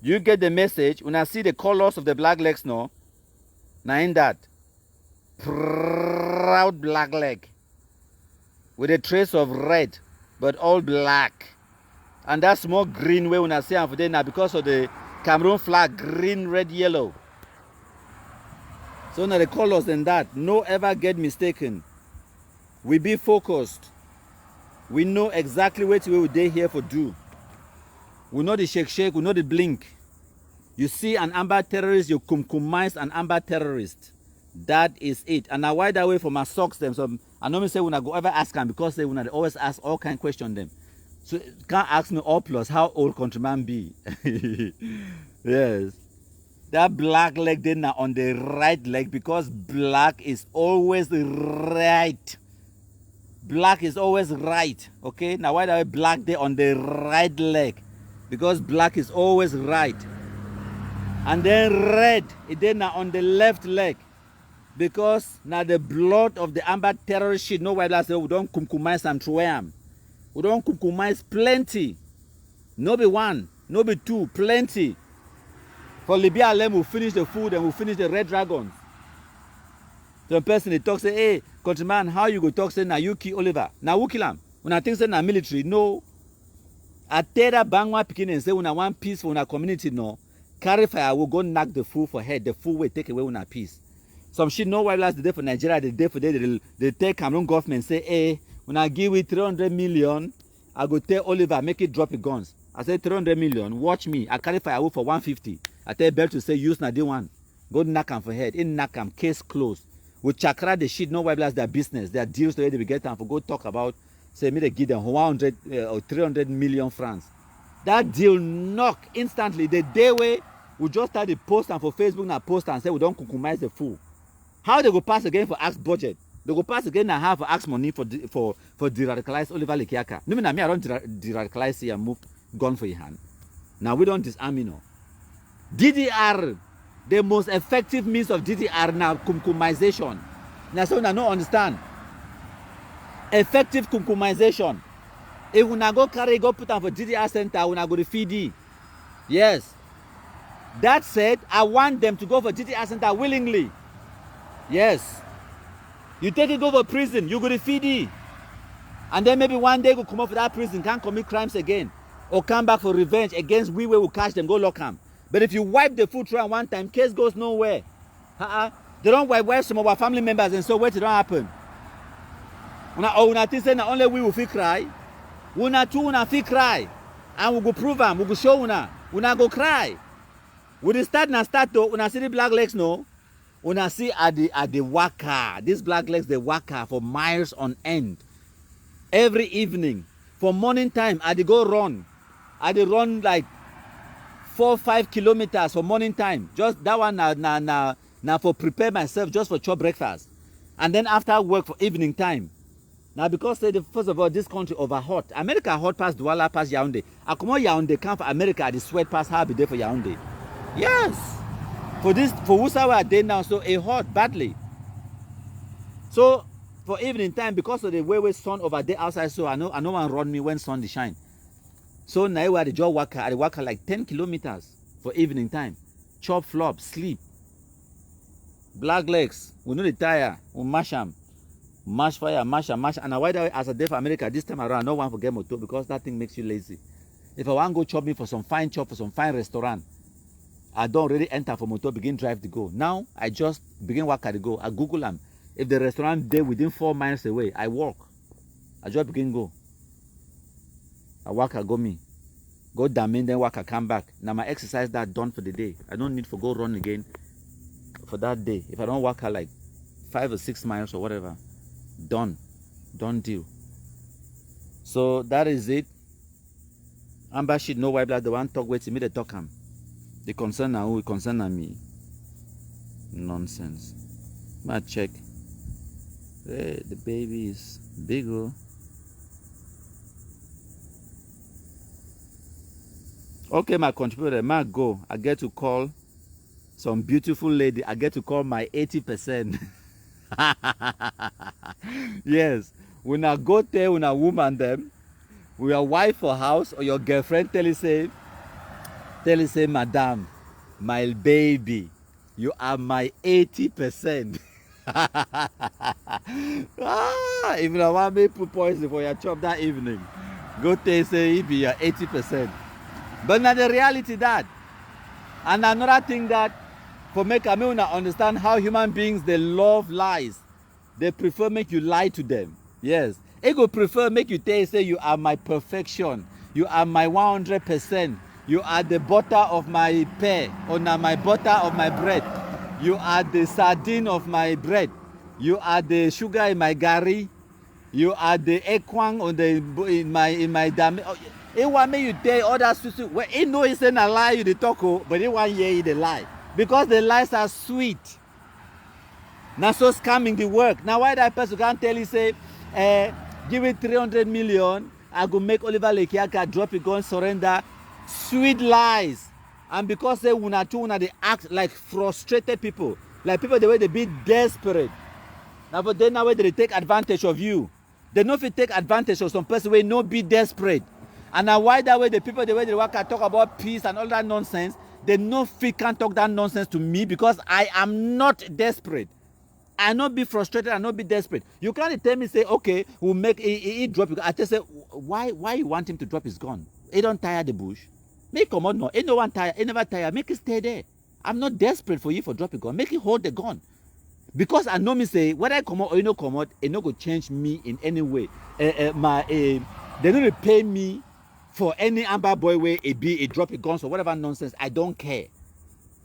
You get the message. When I see the colors of the black legs now, now in that proud black leg with a trace of red, but all black. And that small green way when I see them for there now because of the Cameroon flag, green, red, yellow. So now the colors and that, no ever get mistaken. We be focused. We know exactly what we they here for do. We know the shake, we know the blink. You see an amber terrorist, you kumkumize an amber terrorist. That is it. And I wide away from my socks them. So I normally say when I go ever ask them because they when I always ask all kind of question them. So can't ask me all plus how old countryman be. Yes. That black leg then on the right leg because black is always right. Black is always right. Okay. Now why do I black there on the right leg? Because black is always right. And then red it then on the left leg. Because now the blood of the amber terrorist shit, no white bloods, we don't kumkumize and throw them. We don't kumkumize plenty. No be one, no be two, plenty. For Libya alone, we'll finish the food and we'll finish the red dragons. Some person they talk say, hey, countryman, how you go talk say na you kill Oliver? Now who kill him? When I think say na military, no. I tell that bangwa picking and say when I want peace for our community, no. Carry fire, will go knock the fool for head. The fool will take away our peace. Some shit no white bloods the day for Nigeria, the day for they take Cameroon government say, hey, when I give it 300 million, I go tell Oliver make it drop his guns. I say 300 million, watch me. I carry fire for 150. I tell Bell to say use na day one. Go knock him for head. In knock him, case closed. With chakra the shit, no white bloods their business. Their deals the way they get them for go talk about say me they give them 100 or 300 million francs. That deal knock instantly. The day way we just start the post and for Facebook now post and say we don't compromise the fool. How they go pass again for ask budget? They go pass again and have for ask money for de-radicalize Oliver Lekiaka. No, I don't de-radicalize here and move gun for your hand. Now we don't disarm, you know. DDR, the most effective means of DDR now, kumkumization. Now so I don't understand. Effective kumkumization. If we go carry, go put on for DDR center, we go to feed. Yes. That said, I want them to go for DDR center willingly. Yes. You take it, go for prison, you go to feed. And then maybe one day go come up for that prison, can't commit crimes again. Or come back for revenge against we will catch them, go lock them. But if you wipe the food through one time, case goes nowhere. They don't wipe some of our family members and so what it don't happen. Una think say only we will feel cry. Una too una feel cry. And we go prove them, we go show una go cry. We dey start to una see the BlackLegs no. Una see at the waka. These BlackLegs they waka for miles on end. Every evening. For morning time, I dey go run. I dey run like 4-5 kilometers for morning time. Just that one now for prepare myself just for chop breakfast. And then after work for evening time. Now because first of all, this country over hot. America hot past Douala past Yaoundé. I come on Yaoundé come for America, the sweat past how be there for Yaoundé. Yes. For Wusawa are there now, so a hot badly. So for evening time, because of the way sun over there outside, so I know one run me when sun dey shine. So now I just walk like 10 kilometers for evening time. Chop flop, sleep. BlackLegs, we know the tire, we mash them. Mash fire, mash. And why that way as a day for America this time around, no one forget motor because that thing makes you lazy. If I want to go chop me for some fine chop for some fine restaurant, I don't really enter for motor, begin drive to go. Now I just begin walk at the go. I Google them. If the restaurant there within 4 miles away, I walk. I just begin go. I walk, I go me. Go down in, then walk, I come back. Now my exercise that done for the day. I don't need to go run again for that day. If I don't walk like 5 or 6 miles or whatever, done deal. So that is it. Amber sheet no white blood. The one talk with me, they talk him. The concern now who concern me. Nonsense. Ma check. Hey, the baby is big. Oh. Okay, my contributor, ma go. I get to call some beautiful lady. I get to call my 80%. Yes. When I go there, when a woman them, with your wife for house or your girlfriend tell you say, madam, my baby, you are my 80%. If you want me put poison for your chop that evening, go tell say it be your 80%. But now the reality that, and another thing that for make I mean understand how human beings they love lies. They prefer make you lie to them. Yes. They go prefer make you tell say you are my perfection. You are my 100%. You are the butter of my pear, or now my butter of my bread. You are the sardine of my bread. You are the sugar in my gari. You are the eggplant on the in my dam. It want me you tell others to well, it know it's a lie you the talk, but it want hear the lie because the lies are sweet. Now so scamming the work. Now why that person can't tell you say, give it 300 million, I go make Oliver Lekiaka drop it, gun, surrender. Sweet lies. And because they they act like frustrated people, like people the way they be desperate. Now but then now way they take advantage of you. They know if you take advantage of some person way no be desperate. And now why that way the people the way they work talk about peace and all that nonsense, they know if you can't talk that nonsense to me because I am not desperate. I not be frustrated, I not be desperate. You can't tell me say, okay, we'll make he drop it. I just say, why you want him to drop his gun? He don't tire the bush. Make come on no. Ain't no one tire, he never tire. Make it stay there. I'm not desperate for you for dropping gun. Make it hold the gun. Because I know me say, whether I come out or you no come out, it not go change me in any way. They don't repay me for any amber boy way a drop a guns or whatever nonsense. I don't care.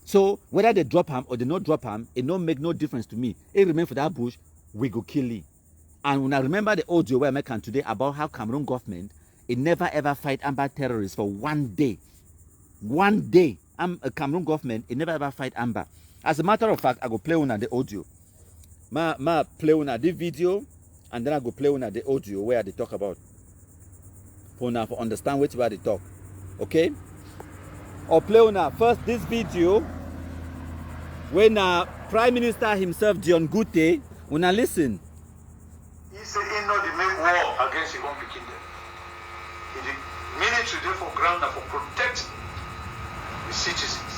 So whether they drop him or they not drop him, it don't make no difference to me. It remain for that bush, we go kill him. And when I remember the audio where I make today about how Cameroon government, it never ever fight amber terrorists for 1 day. 1 day. Cameroon government, it never ever fight Amber. As a matter of fact, I go play on the audio. Ma play on the video, and then I go play on the audio where they talk about. For now, for understand which way they talk. Okay? Or play on first this video when Prime Minister himself, John Gute, when I listen. He said he not the make war against his own kingdom. The military therefore ground for protect the citizens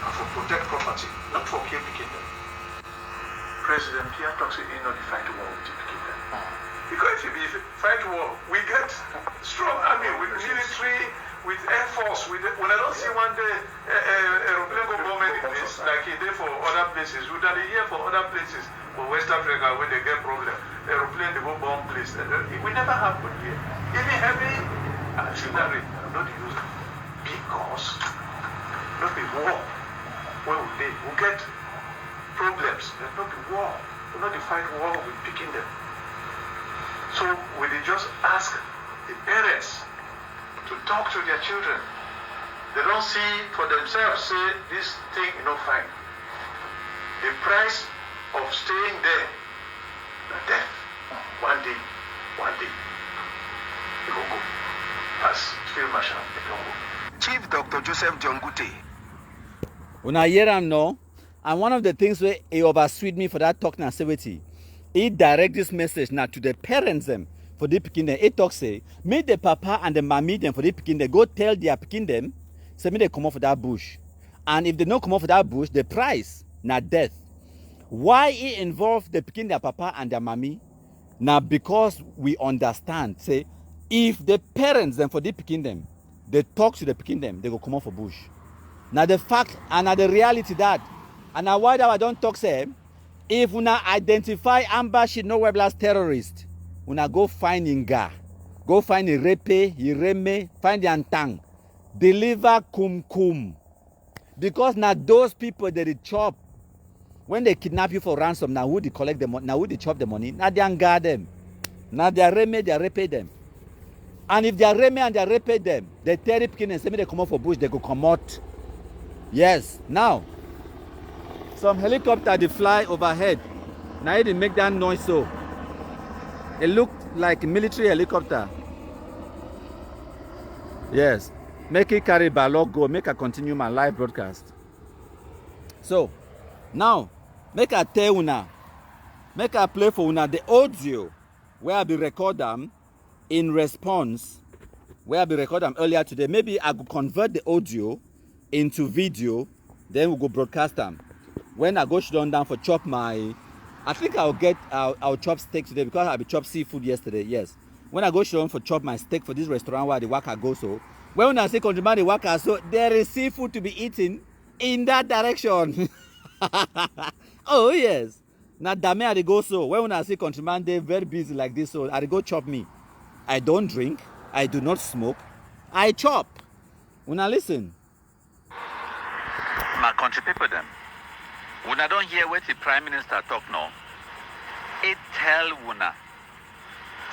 and for protect property, not for kill the kingdom. President Pierre talks he not the fight war with the kingdom. Because if you fight war, we get strong army with military, with air force. When I don't see one day aeroplane go bomb any place like he did for other places, we done it here for other places. For West Africa, when they get problem, aeroplane they go bomb place. It will never happen here. Even heavy artillery, not use big guns, not be war. Where we get problems, there's not be war. We're not to fight war with picking them. So we just ask the parents to talk to their children. They don't see for themselves, say this thing is not fine. The price of staying there, the death. One day, they will go. As Field Marshal, they will go. Chief Dr. Joseph John Gute. When I hear him now, and one of the things where he oversweet me for that talking activity, he direct this message now to the parents them for the pikin them. He talk say, make the papa and the mommy them for the pikin them go tell their pikin them, say me they come off for that bush. And if they don't come off for that bush, the price, not death. Why he involve the pikin their papa and their mommy? Now because we understand, say, if the parents them for the pikin them, they talk to the pikin them, they go come off for bush. Now the fact and now the reality that, and now why that I don't talk say, if we now identify Amber she no Weblas terrorist, we now go find Inga, go find Irepe, Ireme, find the Antang, deliver kum. Because now those people they chop, when they kidnap you for ransom, now who they collect the money, now who they chop the money, now they anga them, now they Reme, they repay them. And if they are Reme and they repay them, they tear it and say me they come out for bush, they go come out. Yes, now some helicopter they fly overhead. Now they make that noise so. It looked like a military helicopter. Yes. Make it carry Balog go. Make I continue my live broadcast. So now make I tell una. Make I play for una the audio where I be record them in response. Where I be record them earlier today. Maybe I could convert the audio into video. Then we'll go broadcast them. When I go down for chop my, I think I'll chop steak today because I'll be chop seafood yesterday. Yes. When I go down for chop my steak for this restaurant where the waka go so. When I say countryman the waka so there is seafood to be eaten in that direction. Oh yes. Now dame I go so. When I say countryman they very busy like this so I go chop me. I don't drink. I do not smoke. I chop. When I listen. My country people them. When I don't hear what the Prime Minister talk now, it tell Wuna,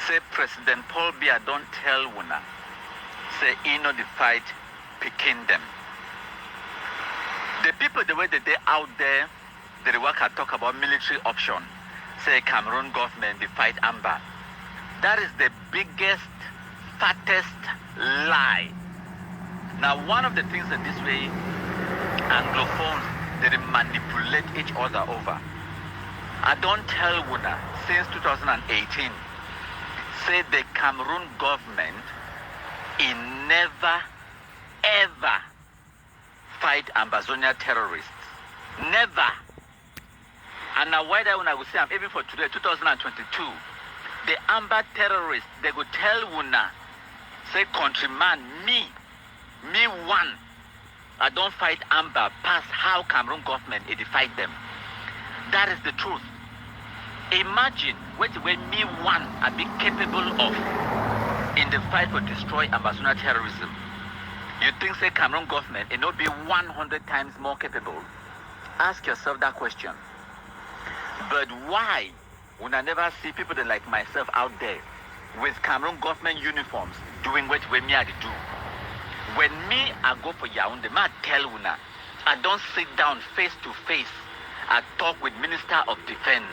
say President Paul Biya don't tell Wuna, say he know the fight picking them. The people the way that they out there, they work and talk about military option, say Cameroon government the fight Amber. That is the biggest, fattest lie. Now one of the things that this way Anglophones they manipulate each other over. I don't tell Wuna since 2018 say the Cameroon government in never ever fight Ambazonia terrorists. Never. And now why that when I will say I'm even for today 2022 the Amber terrorists they go tell Wuna say countryman me one I don't fight Amber past how Cameroon government it fight them. That is the truth. Imagine what way me one I be capable of in the fight for destroy Ambazonia terrorism. You think say Cameroon government it not be 100 times more capable? Ask yourself that question. But why when I never see people that like myself out there with Cameroon government uniforms doing what way me I do? When me, I go for Yaoundé, I tell una, I don't sit down face to face. I talk with Minister of Defense,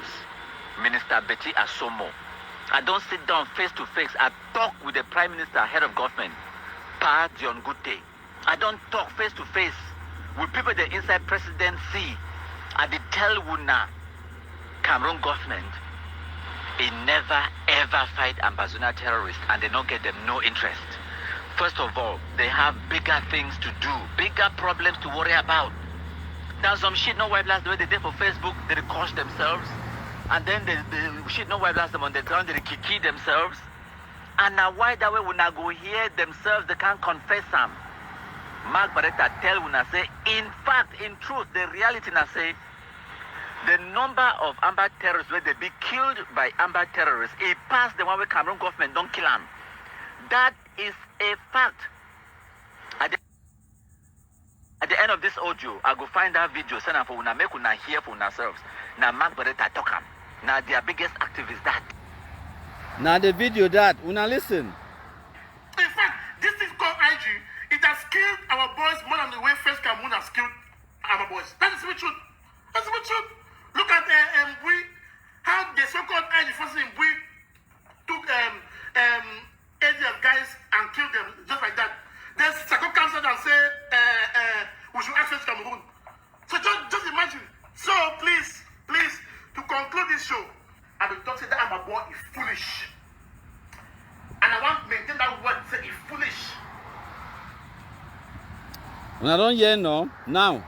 Minister Betty Asomo. I don't sit down face to face. I talk with the Prime Minister, head of government, Pa Dion Gute. I don't talk face to face with people the inside presidency. I did tell una, Cameroon government, it never ever fight Ambazona terrorists and they don't get them no interest. First of all, they have bigger things to do, bigger problems to worry about. Now some shit no white blast the way they did for Facebook, they cost themselves. And then they shit no white blast them on the ground, they kiki themselves. And now why that way when I go here themselves, they can't confess them. Mark Barretta tell when I say, in fact, in truth, the reality I say, the number of Amber terrorists where they be killed by Amber terrorists, it passed the one where Cameroon government don't kill them. That is a fact. At the end of this audio, I go find that video, send them for una, make una hear for ourselves. Now Mark Barretta talk them. Now their biggest active is that. Now the video that, una listen. In fact, this is called IG. It has killed our boys more than the way First Cameroon has killed our boys. That is the truth. That's the truth. Look at how the so-called IG forces in Bui took ADF guys and killed them just like that. There's Sako cancelled and say we should access Cameroon. So just imagine. So please, to conclude this show, I will talk say that I'm a boy is foolish. And I want to maintain that word, say it's foolish. When I don't hear no, now.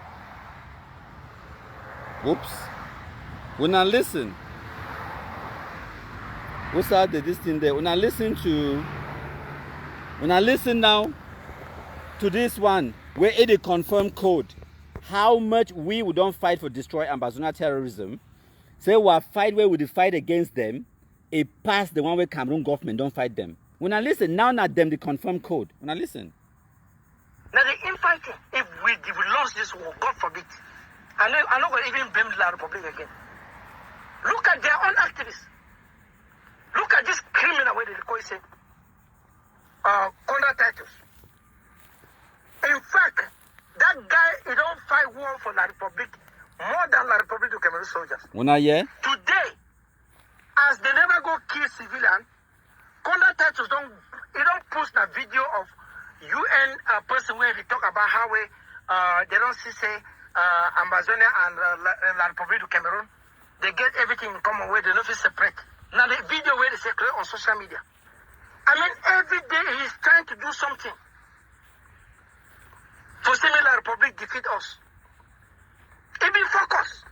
Oops. When I listen. What's that this thing there? When I listen now to this one, where it is confirmed code, how much we don't fight for destroy Ambazona terrorism. Say we fight where we fight against them, it passed the one where Cameroon government don't fight them. When I listen, now not them the confirmed code. When I listen. Now the infighting, if we lost this war, God forbid, I'm not going to even blame the Republic again. Look at their own activists. Look at this criminal way they call it, Conda Titus. In fact, that guy, he don't fight war for La Republic more than La Republic to Cameroon soldiers. Today, as they never go kill civilian, Conda Titus don't post a video of UN person where they talk about how they don't say Amazonia and La Republic to Cameroon. They get everything in common where they don't feel separate. Now the video where they circulate on social media. I mean, every day he's trying to do something for seeing La Republic defeat us. He be focused.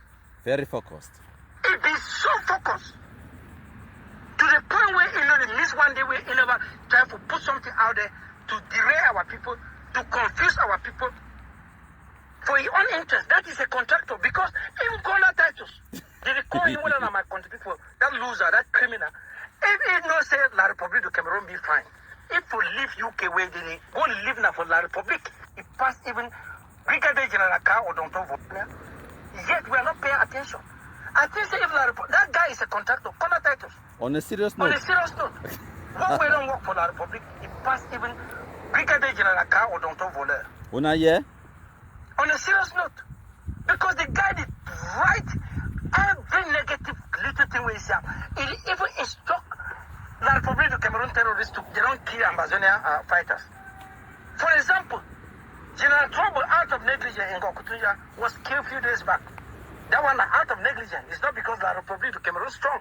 Very focused. He be so focused. To the point where they miss one day where he never try to put something out there to derail our people, to confuse our people for his own interest. That is a contractor because even Conda Titus, they call him one of my country people, that loser, that criminal. If he no say La Republic de Cameroon be fine, if we leave UK where they go live now for La Republic, it pass even Brigadier General Car or Dr. Voltaire. Yet we are not paying attention. I think say if La Republic, that guy is a contractor, Conda Titus. On a serious note. On a serious note. What we don't work for La Republic, it pass even Brigadier General Car or Dr. Voltaire. On a serious note. Because the guy did write every negative little thing we say. He even instruct La Republic de Cameroon terrorists they don't kill Amazonia fighters. For example, General Trouble out of negligence in Gokutuja was killed a few days back. That one out of negligence. It's not because La Republic de Cameroon is strong.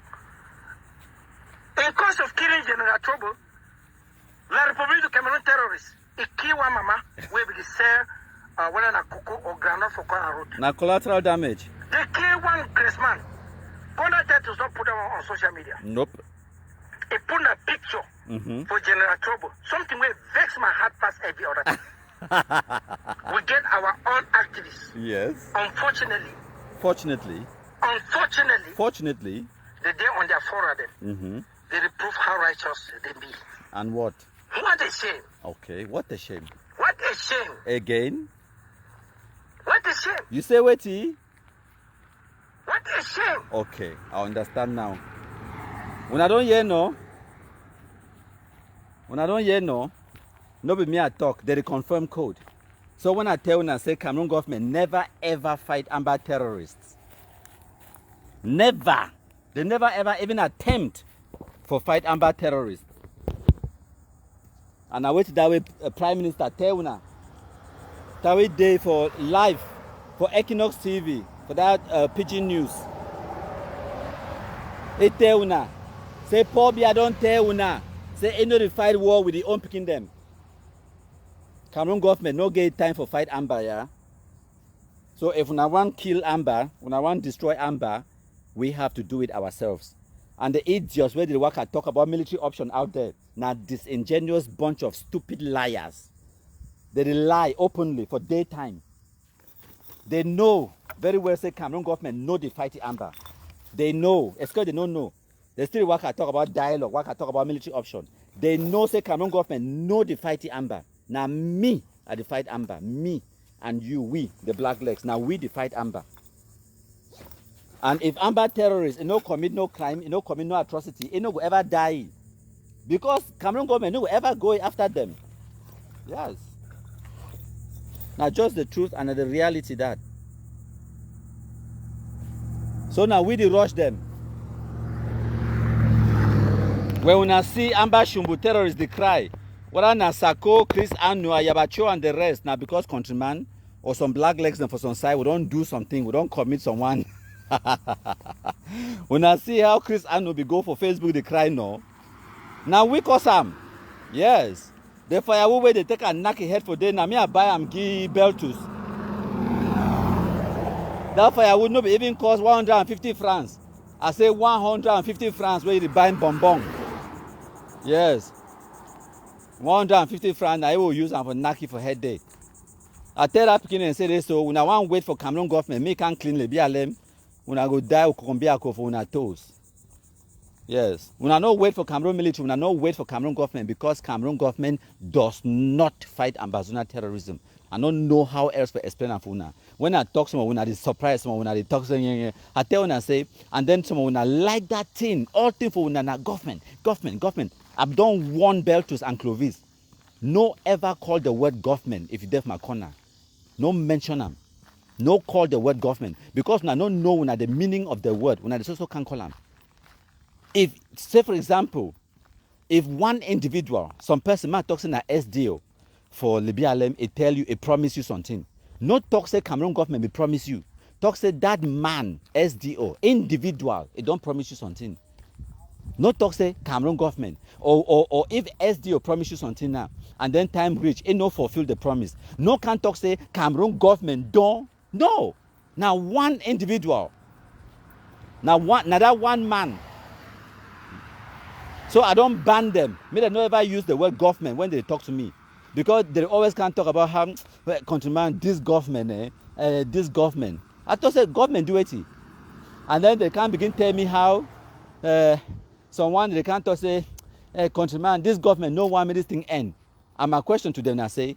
In course of killing General Trouble, La Republic de Cameroon terrorists, he killed one mama where we sell whether na cocoa or granite for corner road. Na collateral damage. They killed one Christmas. Conda Titus not put them on social media. Nope. He put a picture for General Trouble. Something will vex my heart past every other thing. We get our own activists. Yes. Unfortunately. Fortunately. The day on their forehead, they reprove how righteous they be. And what? What a shame. Okay, what a shame. What a shame. Again? What a shame. You say what? What a shame. Okay, I understand now. When I don't hear no, No be me I talk, they confirm code. So when I tell and I say Cameroon government never ever fight amber terrorists. Never. They never ever even attempt for fight amber terrorists. And I wait that way Prime Minister tell una that way day for live for Equinox TV for that Pigeon News. He tell una say Paul Biya don't tell una say ain't no the fight war with the own picking them. Cameroon government no get time for fight amber, yeah. So if we want kill amber, when I want destroy amber, we have to do it ourselves. And the idiots where they work and talk about military option out there, now disingenuous bunch of stupid liars. They lie openly for daytime. They know very well say Cameroon government know the fight amber. They know, it's because they don't know. They still work and talk about dialogue, work and talk about military option. They know say Cameroon government know the fight amber. Now me I the fight amber. Me and you, we, the BlackLegs. Now we the fight amber. And if amber terrorists, you know, commit no crime, you know, commit no atrocity, you know, will ever die. Because Cameroon government will ever go after them. Yes. Now just the truth and the reality that. So now we the rush them. When we now see amber Shumbu terrorists, they cry. Whether na Sako, Chris Anua, Yabacho and the rest, now because countryman or some BlackLegs and for some side, we don't do something, we don't commit someone. When I see how Chris Anu be go for Facebook, they cry no. Now we cause am. Yes. The firewood where they take a knock head for day. Now me I buy am give Beltus. That firewood no be even cost 150 francs. I say 150 francs where you buy bonbon. Yes. 150 francs I will use them for knocky for head day. I tell that beginning and say this so when I want wait for Cameroon government, me can clean the BLM. When I go die, we can be a for una toes. Yes. When I no wait for Cameroon military, when I no wait for Cameroon government because Cameroon government does not fight ambazuna terrorism. I don't know how else to explain it for una. When I talk to someone, when I surprise someone, when I talk to someone, I tell una say, and then someone when I like that thing, all thing for una government. I've done one Beltus and Clovis. No ever call the word government if you def my corner. No mention them. No call the word government. Because I don't know the meaning of the word. When I also can't call them. If, say for example, if one individual, some person might talk in an SDO for LBLM, it tell you, it promise you something. No talk say Cameroon government, it promise you. Talk say that man, SDO, individual, it don't promise you something. No talk say Cameroon government. Or if SDO promise you something now, and then time reach, it no fulfill the promise. No can talk say Cameroon government don't. No. Now one individual. Now that one man. So I don't ban them. May they not ever use the word government when they talk to me. Because they always can't talk about how, countryman, this government, this government. I thought say government do it. And then they can't begin tell me how someone, they can't talk say, countryman, this government no want me this thing end. And my question to them I say,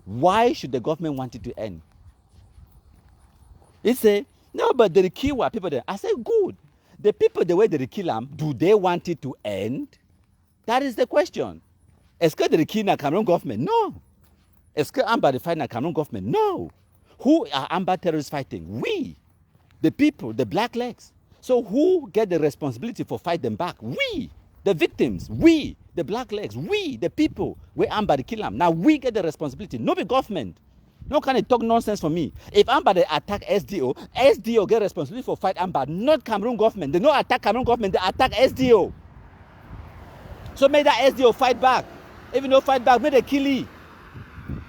why should the government want it to end? He say, no, but they kill what people there. I say, good. The people, the way they kill them, do they want it to end? That is the question. Est-ce que they kill the Cameroon government? No. Est-ce que Amber fight the Cameroon government? No. Who are Amber terrorists fighting? We. The people, the BlackLegs. So who get the responsibility for fight them back? We. The victims. We. The BlackLegs. We. The people. We Amber they kill them. Now we get the responsibility. No be government. No kind of talk nonsense for me. If Amber they attack SDO, SDO get responsibility for fight Amber, not Cameroon government. They don't attack Cameroon government, they attack SDO. So may that SDO fight back. Even though fight back, may they kill you.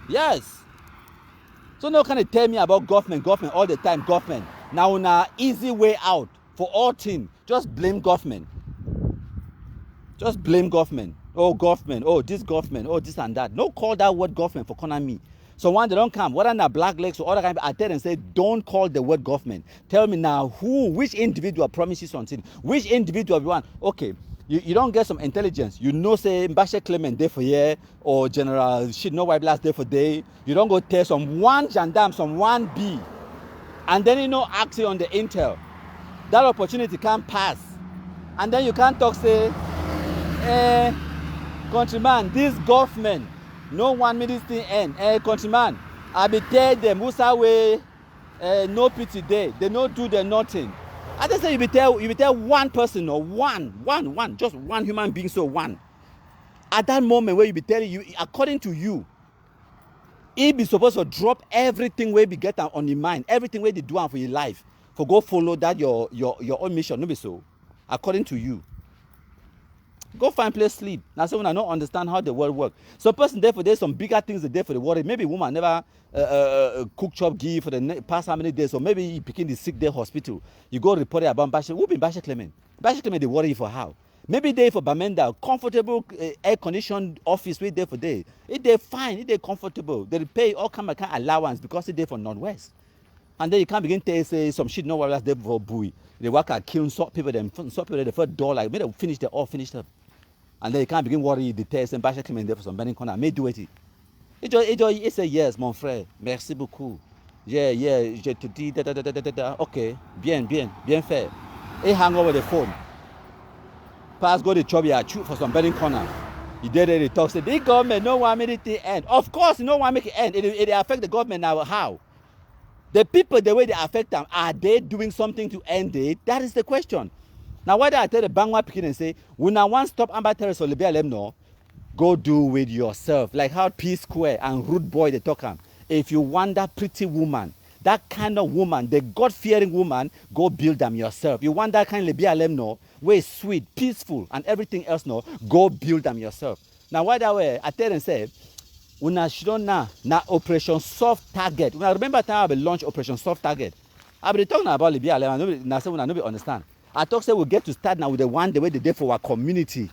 Yes. So no kind of tell me about government all the time, government. Now on an easy way out for all things, just blame government. Just blame government. Oh, government. Oh, this government. Oh, this and that. No call that word government for corner me. So when they don't come, whether not BlackLegs or other kind, I tell them say, don't call the word government. Tell me now which individual promises something? Which individual you want? Okay, you don't get some intelligence. You know, say Mbashe Clement there for year or General shit no white blast there for day. You don't go tell some one gendarme, some one B, and then you know actually on the intel. That opportunity can't pass, and then you can't talk say, countryman, this government. No one minute thing end. Countryman, I be tell them who's away no pity day. They don't do the nothing. I just say you be tell one person or one, just one human being, so one. At that moment where you be telling you, according to you, he be supposed to drop everything where be get on your mind, everything where they do for your life, for go follow that your own mission. No be so. According to you. Go find place sleep. Now someone I don't understand how the world works. So person therefore there's some bigger things there for the world. Maybe woman never cook chop give for the past how many days, or maybe you picking the sick day hospital. You go report it about Bashe. Who been Bashe Clement? Bashe Clement they worry for how? Maybe they for Bamenda, comfortable air conditioned office with there for day. If they fine, if they comfortable, they pay all kind of allowance because it's there for Northwest. And then you can't begin to say some shit no worries there for buoy. They work at killing sort people, them sort people the first door like maybe they finish, they all finished up. And then you can't begin worry the test and Bashe Clement there for some burning corner. May do it. It say yes, mon frère. Merci beaucoup. Yeah, je te dis da. Okay, bien fait. He hang over the phone. Pass go the chop ya for some burning corner. You did it, they talk, say the government no one make it end. Of course, no one make it end. It affect the government now. How? The people, the way they affect them, are they doing something to end it? That is the question. Now, why did I tell the Bangwa Pekin and say, when I want stop Amber Terrace or Libya Lemno, go do with yourself. Like how P Square and Rude Boy they talk. If you want that pretty woman, that kind of woman, the God-fearing woman, go build them yourself. You want that kind of Libya Lemno, where it's sweet, peaceful, and everything else, no, go build them yourself. Now, why that way? I tell and say, una shidona na Operation Soft Target. Una remember time I launch Operation Soft Target. I be talking about Libya Lemno. Now say una no be understand. I talk say we get to start now with the one the way they did for our community.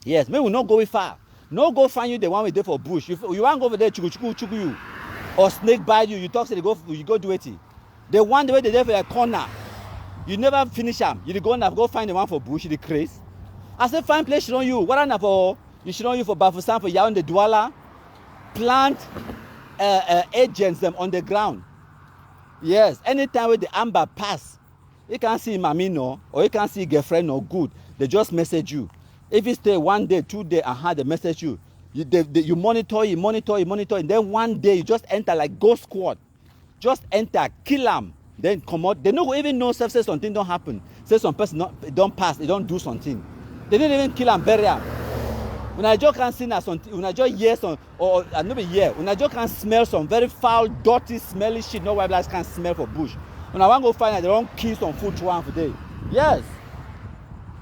Yes, maybe we not go far. No go find you the one we did for bush. If you want to go over there, chuku you, or snake bite you. You talk say you go do it. The one the way they did for the corner. You never finish them. You go find the one for bush. You craze. I say find place should on you. What I for? You should on you for Bafusan for Yaounde Douala. Plant agents them on the ground. Yes, anytime with the amber pass, you can't see mommy no, or you can't see girlfriend no good. They just message you. If you stay 1 day, 2 days, they message you. You monitor, and then one day you just enter like ghost squad. Just enter, kill them, then come out. They don't even know say something don't happen. Say some person don't pass, they don't do something. They didn't even kill and bury them. When I just can see something, when I just hear some, or not hear, when I just can smell some very foul, dirty, smelly shit, no wildlife can smell for bush. When I want to go find out, they don't kill some food to one for day. Yes.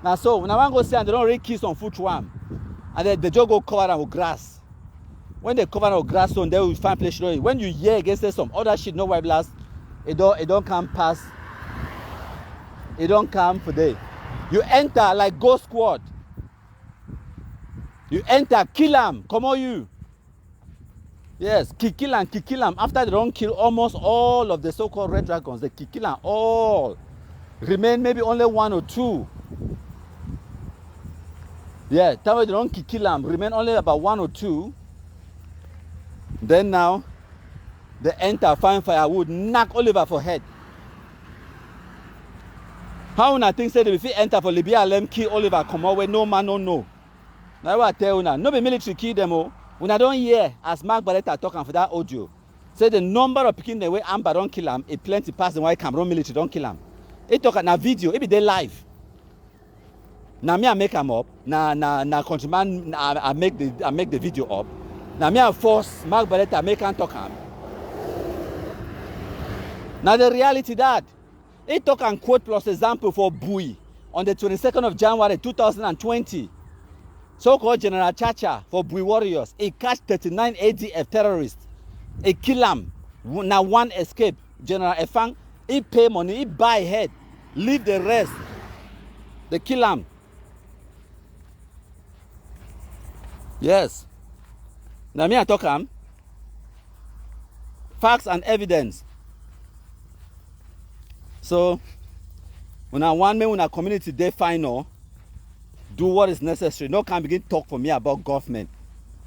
Now so, when I want to go see and they don't really kill some food to one, and then they just go cover them with grass. When they cover them with grass, so they will find place. When you hear against some other shit, no wildlife, it don't come past. It don't come for day. You enter like ghost squad. You enter, kill them, come on you. Yes, kill them. After they don't kill almost all of the so-called red dragons, they kill them all. Remain maybe only 1 or 2. Yeah, tell me they don't kill them, remain only about 1 or 2. Then now, they enter, find firewood, knock Oliver for head. How una think say if you enter for Libya, let him kill Oliver, come away, no man, no. Now I tell you, no be military kill them all. When I don't hear, as Mark Barretta talking for that audio, say the number of picking the way Amber don't kill him, it plenty past the white Cameroon military don't kill him. It talk na video, it be they live. Now me I make them up, na countryman I make the video up. Now me I force Mark Barretta make him talk him. Now the reality that it talk and quote plus example for Bui on the 22nd of January 2020. So-called General Chacha for Bui warriors. He catch 39 ADF terrorists. He kill them. Now one escape. General Efang, he pay money, he buy head. Leave the rest. They kill them. Yes. Now me I talk am. Facts and evidence. So, when I want me, when a community they final, do what is necessary. No can begin talk for me about government.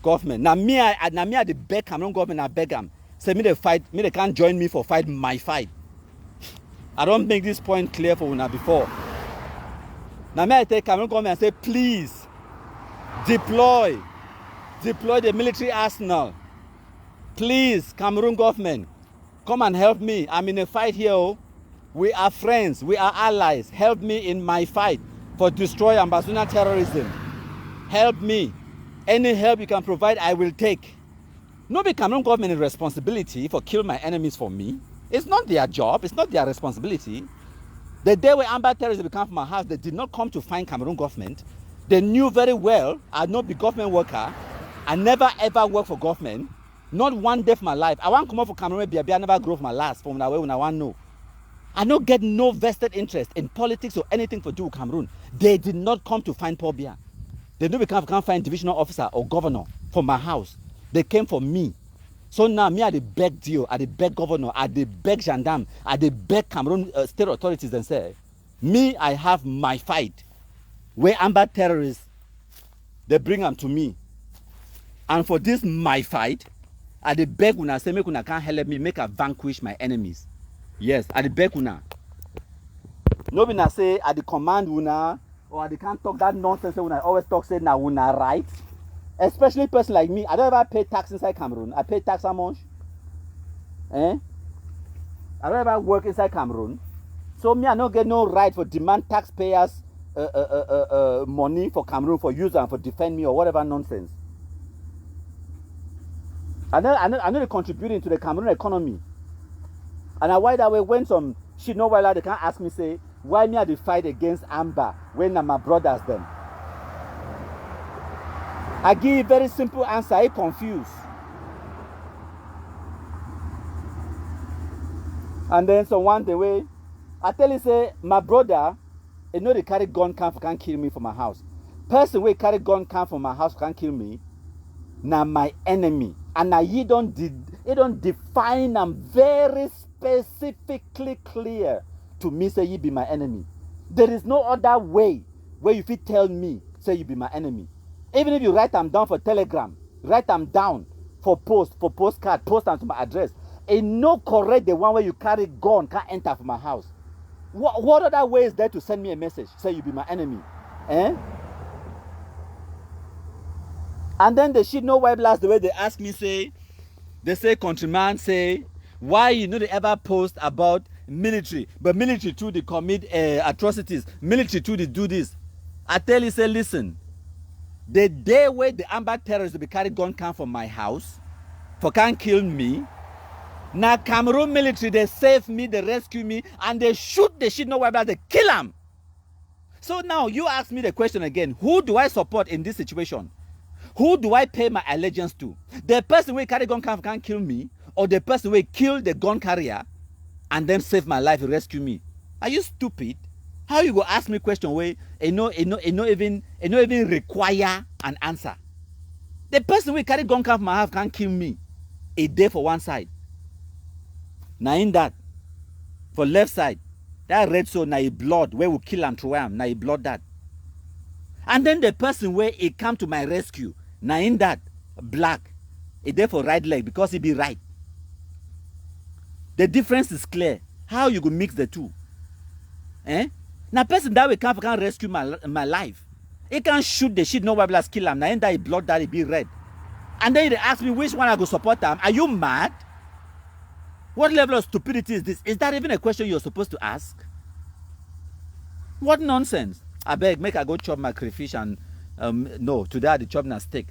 Now me I the beg Cameroon government, I beg them. Say me they fight, me they can't join me for fight my fight. I don't make this point clear for una before. Now me I take Cameroon government and say please deploy deploy the military arsenal. Please, Cameroon government, come and help me. I'm in a fight here. Oh. We are friends. We are allies. Help me in my fight for destroy Ambazuna terrorism. Help me. Any help you can provide, I will take. No be Cameroon government is responsibility for kill my enemies for me. It's not their job. It's not their responsibility. The day when Amber terrorists became from my house, they did not come to find Cameroon government. They knew very well I not be government worker. I never ever work for government. Not one day of my life. I want to come up for Cameroon, I never grow for my last from now when I want to know. I don't get no vested interest in politics or anything for do with Cameroon. They did not come to find Paul Biya. They don't can't find divisional officer or governor for my house. They came for me. So now me I the beg deal, I the beg governor, I the beg gendarme, I the beg Cameroon state authorities and say, me I have my fight. Where Amber terrorists, they bring them to me. And for this my fight, I the beg una say make una can't help me make I vanquish my enemies. Yes, I the beg una. Nobody na say I the command una or I can't talk that nonsense when I always talk say na una right. Especially a person like me, I don't ever pay tax inside Cameroon. I pay tax how much? I don't ever work inside Cameroon. So me I don't get no right for demand taxpayers money for Cameroon for use and for defend me or whatever nonsense. I know they contributing to the Cameroon economy. And I why that way when some shit no while they can't ask me say why me I dey fight against Amber when I'm my brothers them. I give you a very simple answer, I confused. And then someone the way I tell you say my brother, you know they carry gun can't kill me from my house. Person wey carry gun from my house can't kill me. Now my enemy. And now you don't define them very specifically clear to me say you be my enemy. There is no other way where you fit tell me say you be my enemy. Even if you write them down for telegram, write them down for postcard, post them to my address. And no correct the one where you carry gun can't enter from my house. What other way is there to send me a message? Say you be my enemy. And then the shit no white blast the way they ask me say, they say countryman say, why you know they ever post about military, but military too they commit atrocities, military too they do this. I tell you say listen, the day where the Amber terrorists will be carry gun from my house for can't kill me. Now Cameroon military they save me, they rescue me, and they shoot the shit no white blast, they kill them. So now you ask me the question again, who do I support in this situation? Who do I pay my allegiance to? The person who carry gun can't kill me, or the person who kill the gun carrier and then save my life and rescue me? Are you stupid? How you go ask me question where it no even require an answer? The person who carry gun from my house can't kill me. A day for one side. Now in that, for left side, that red so now a blood where we kill and throw him, now a blood that. And then the person where he come to my rescue, now in that black, it there for right leg because he be right. The difference is clear. How you go mix the two? Now person that way can't rescue my life. He can shoot the shit, no white blast kill him. Now in that blood that he be red. And then they ask me which one I go support them. Are you mad? What level of stupidity is this? Is that even a question you're supposed to ask? What nonsense? I beg, make I go chop my crayfish and no, today I chop na steak.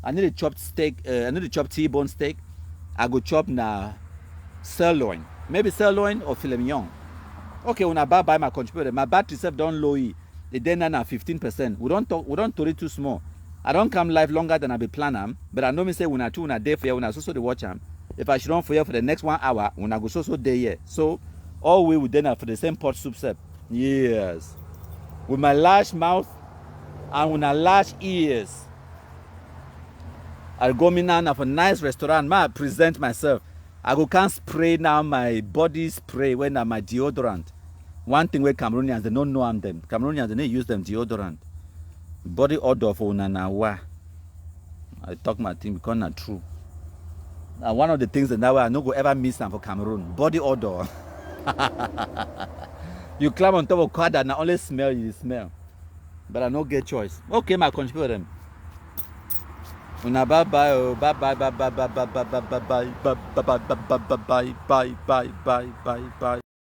I need to chop steak, I need to chop T-bone steak. I go chop na sirloin. Maybe sirloin or filet mignon. Okay, when I buy my contributor, my battery self don't low it. They then na 15%. We don't tolerate it too small. I don't come live longer than I be plan, but I know me say when I two na day for you, when I so the watch am. If I should run for you for the next 1 hour, when I go so day here. So all we would then for the same pot soup set. Yes. With my large mouth and with my large ears. I'll go me now for a nice restaurant. I present myself. I go can spray now my body spray when I'm my deodorant. One thing where Cameroonians they don't know I'm them. Cameroonians they don't use them deodorant. Body odor for unanawa. I talk my thing because not true. And one of the things that now I no go ever miss them for Cameroon. Body odor. You climb on top of car that not only smell you smell. But I no get choice. Okay, my contribute them. Una bye bye oh bye bye bye bye bye bye bye bye bye bye bye bye bye bye bye bye bye bye bye.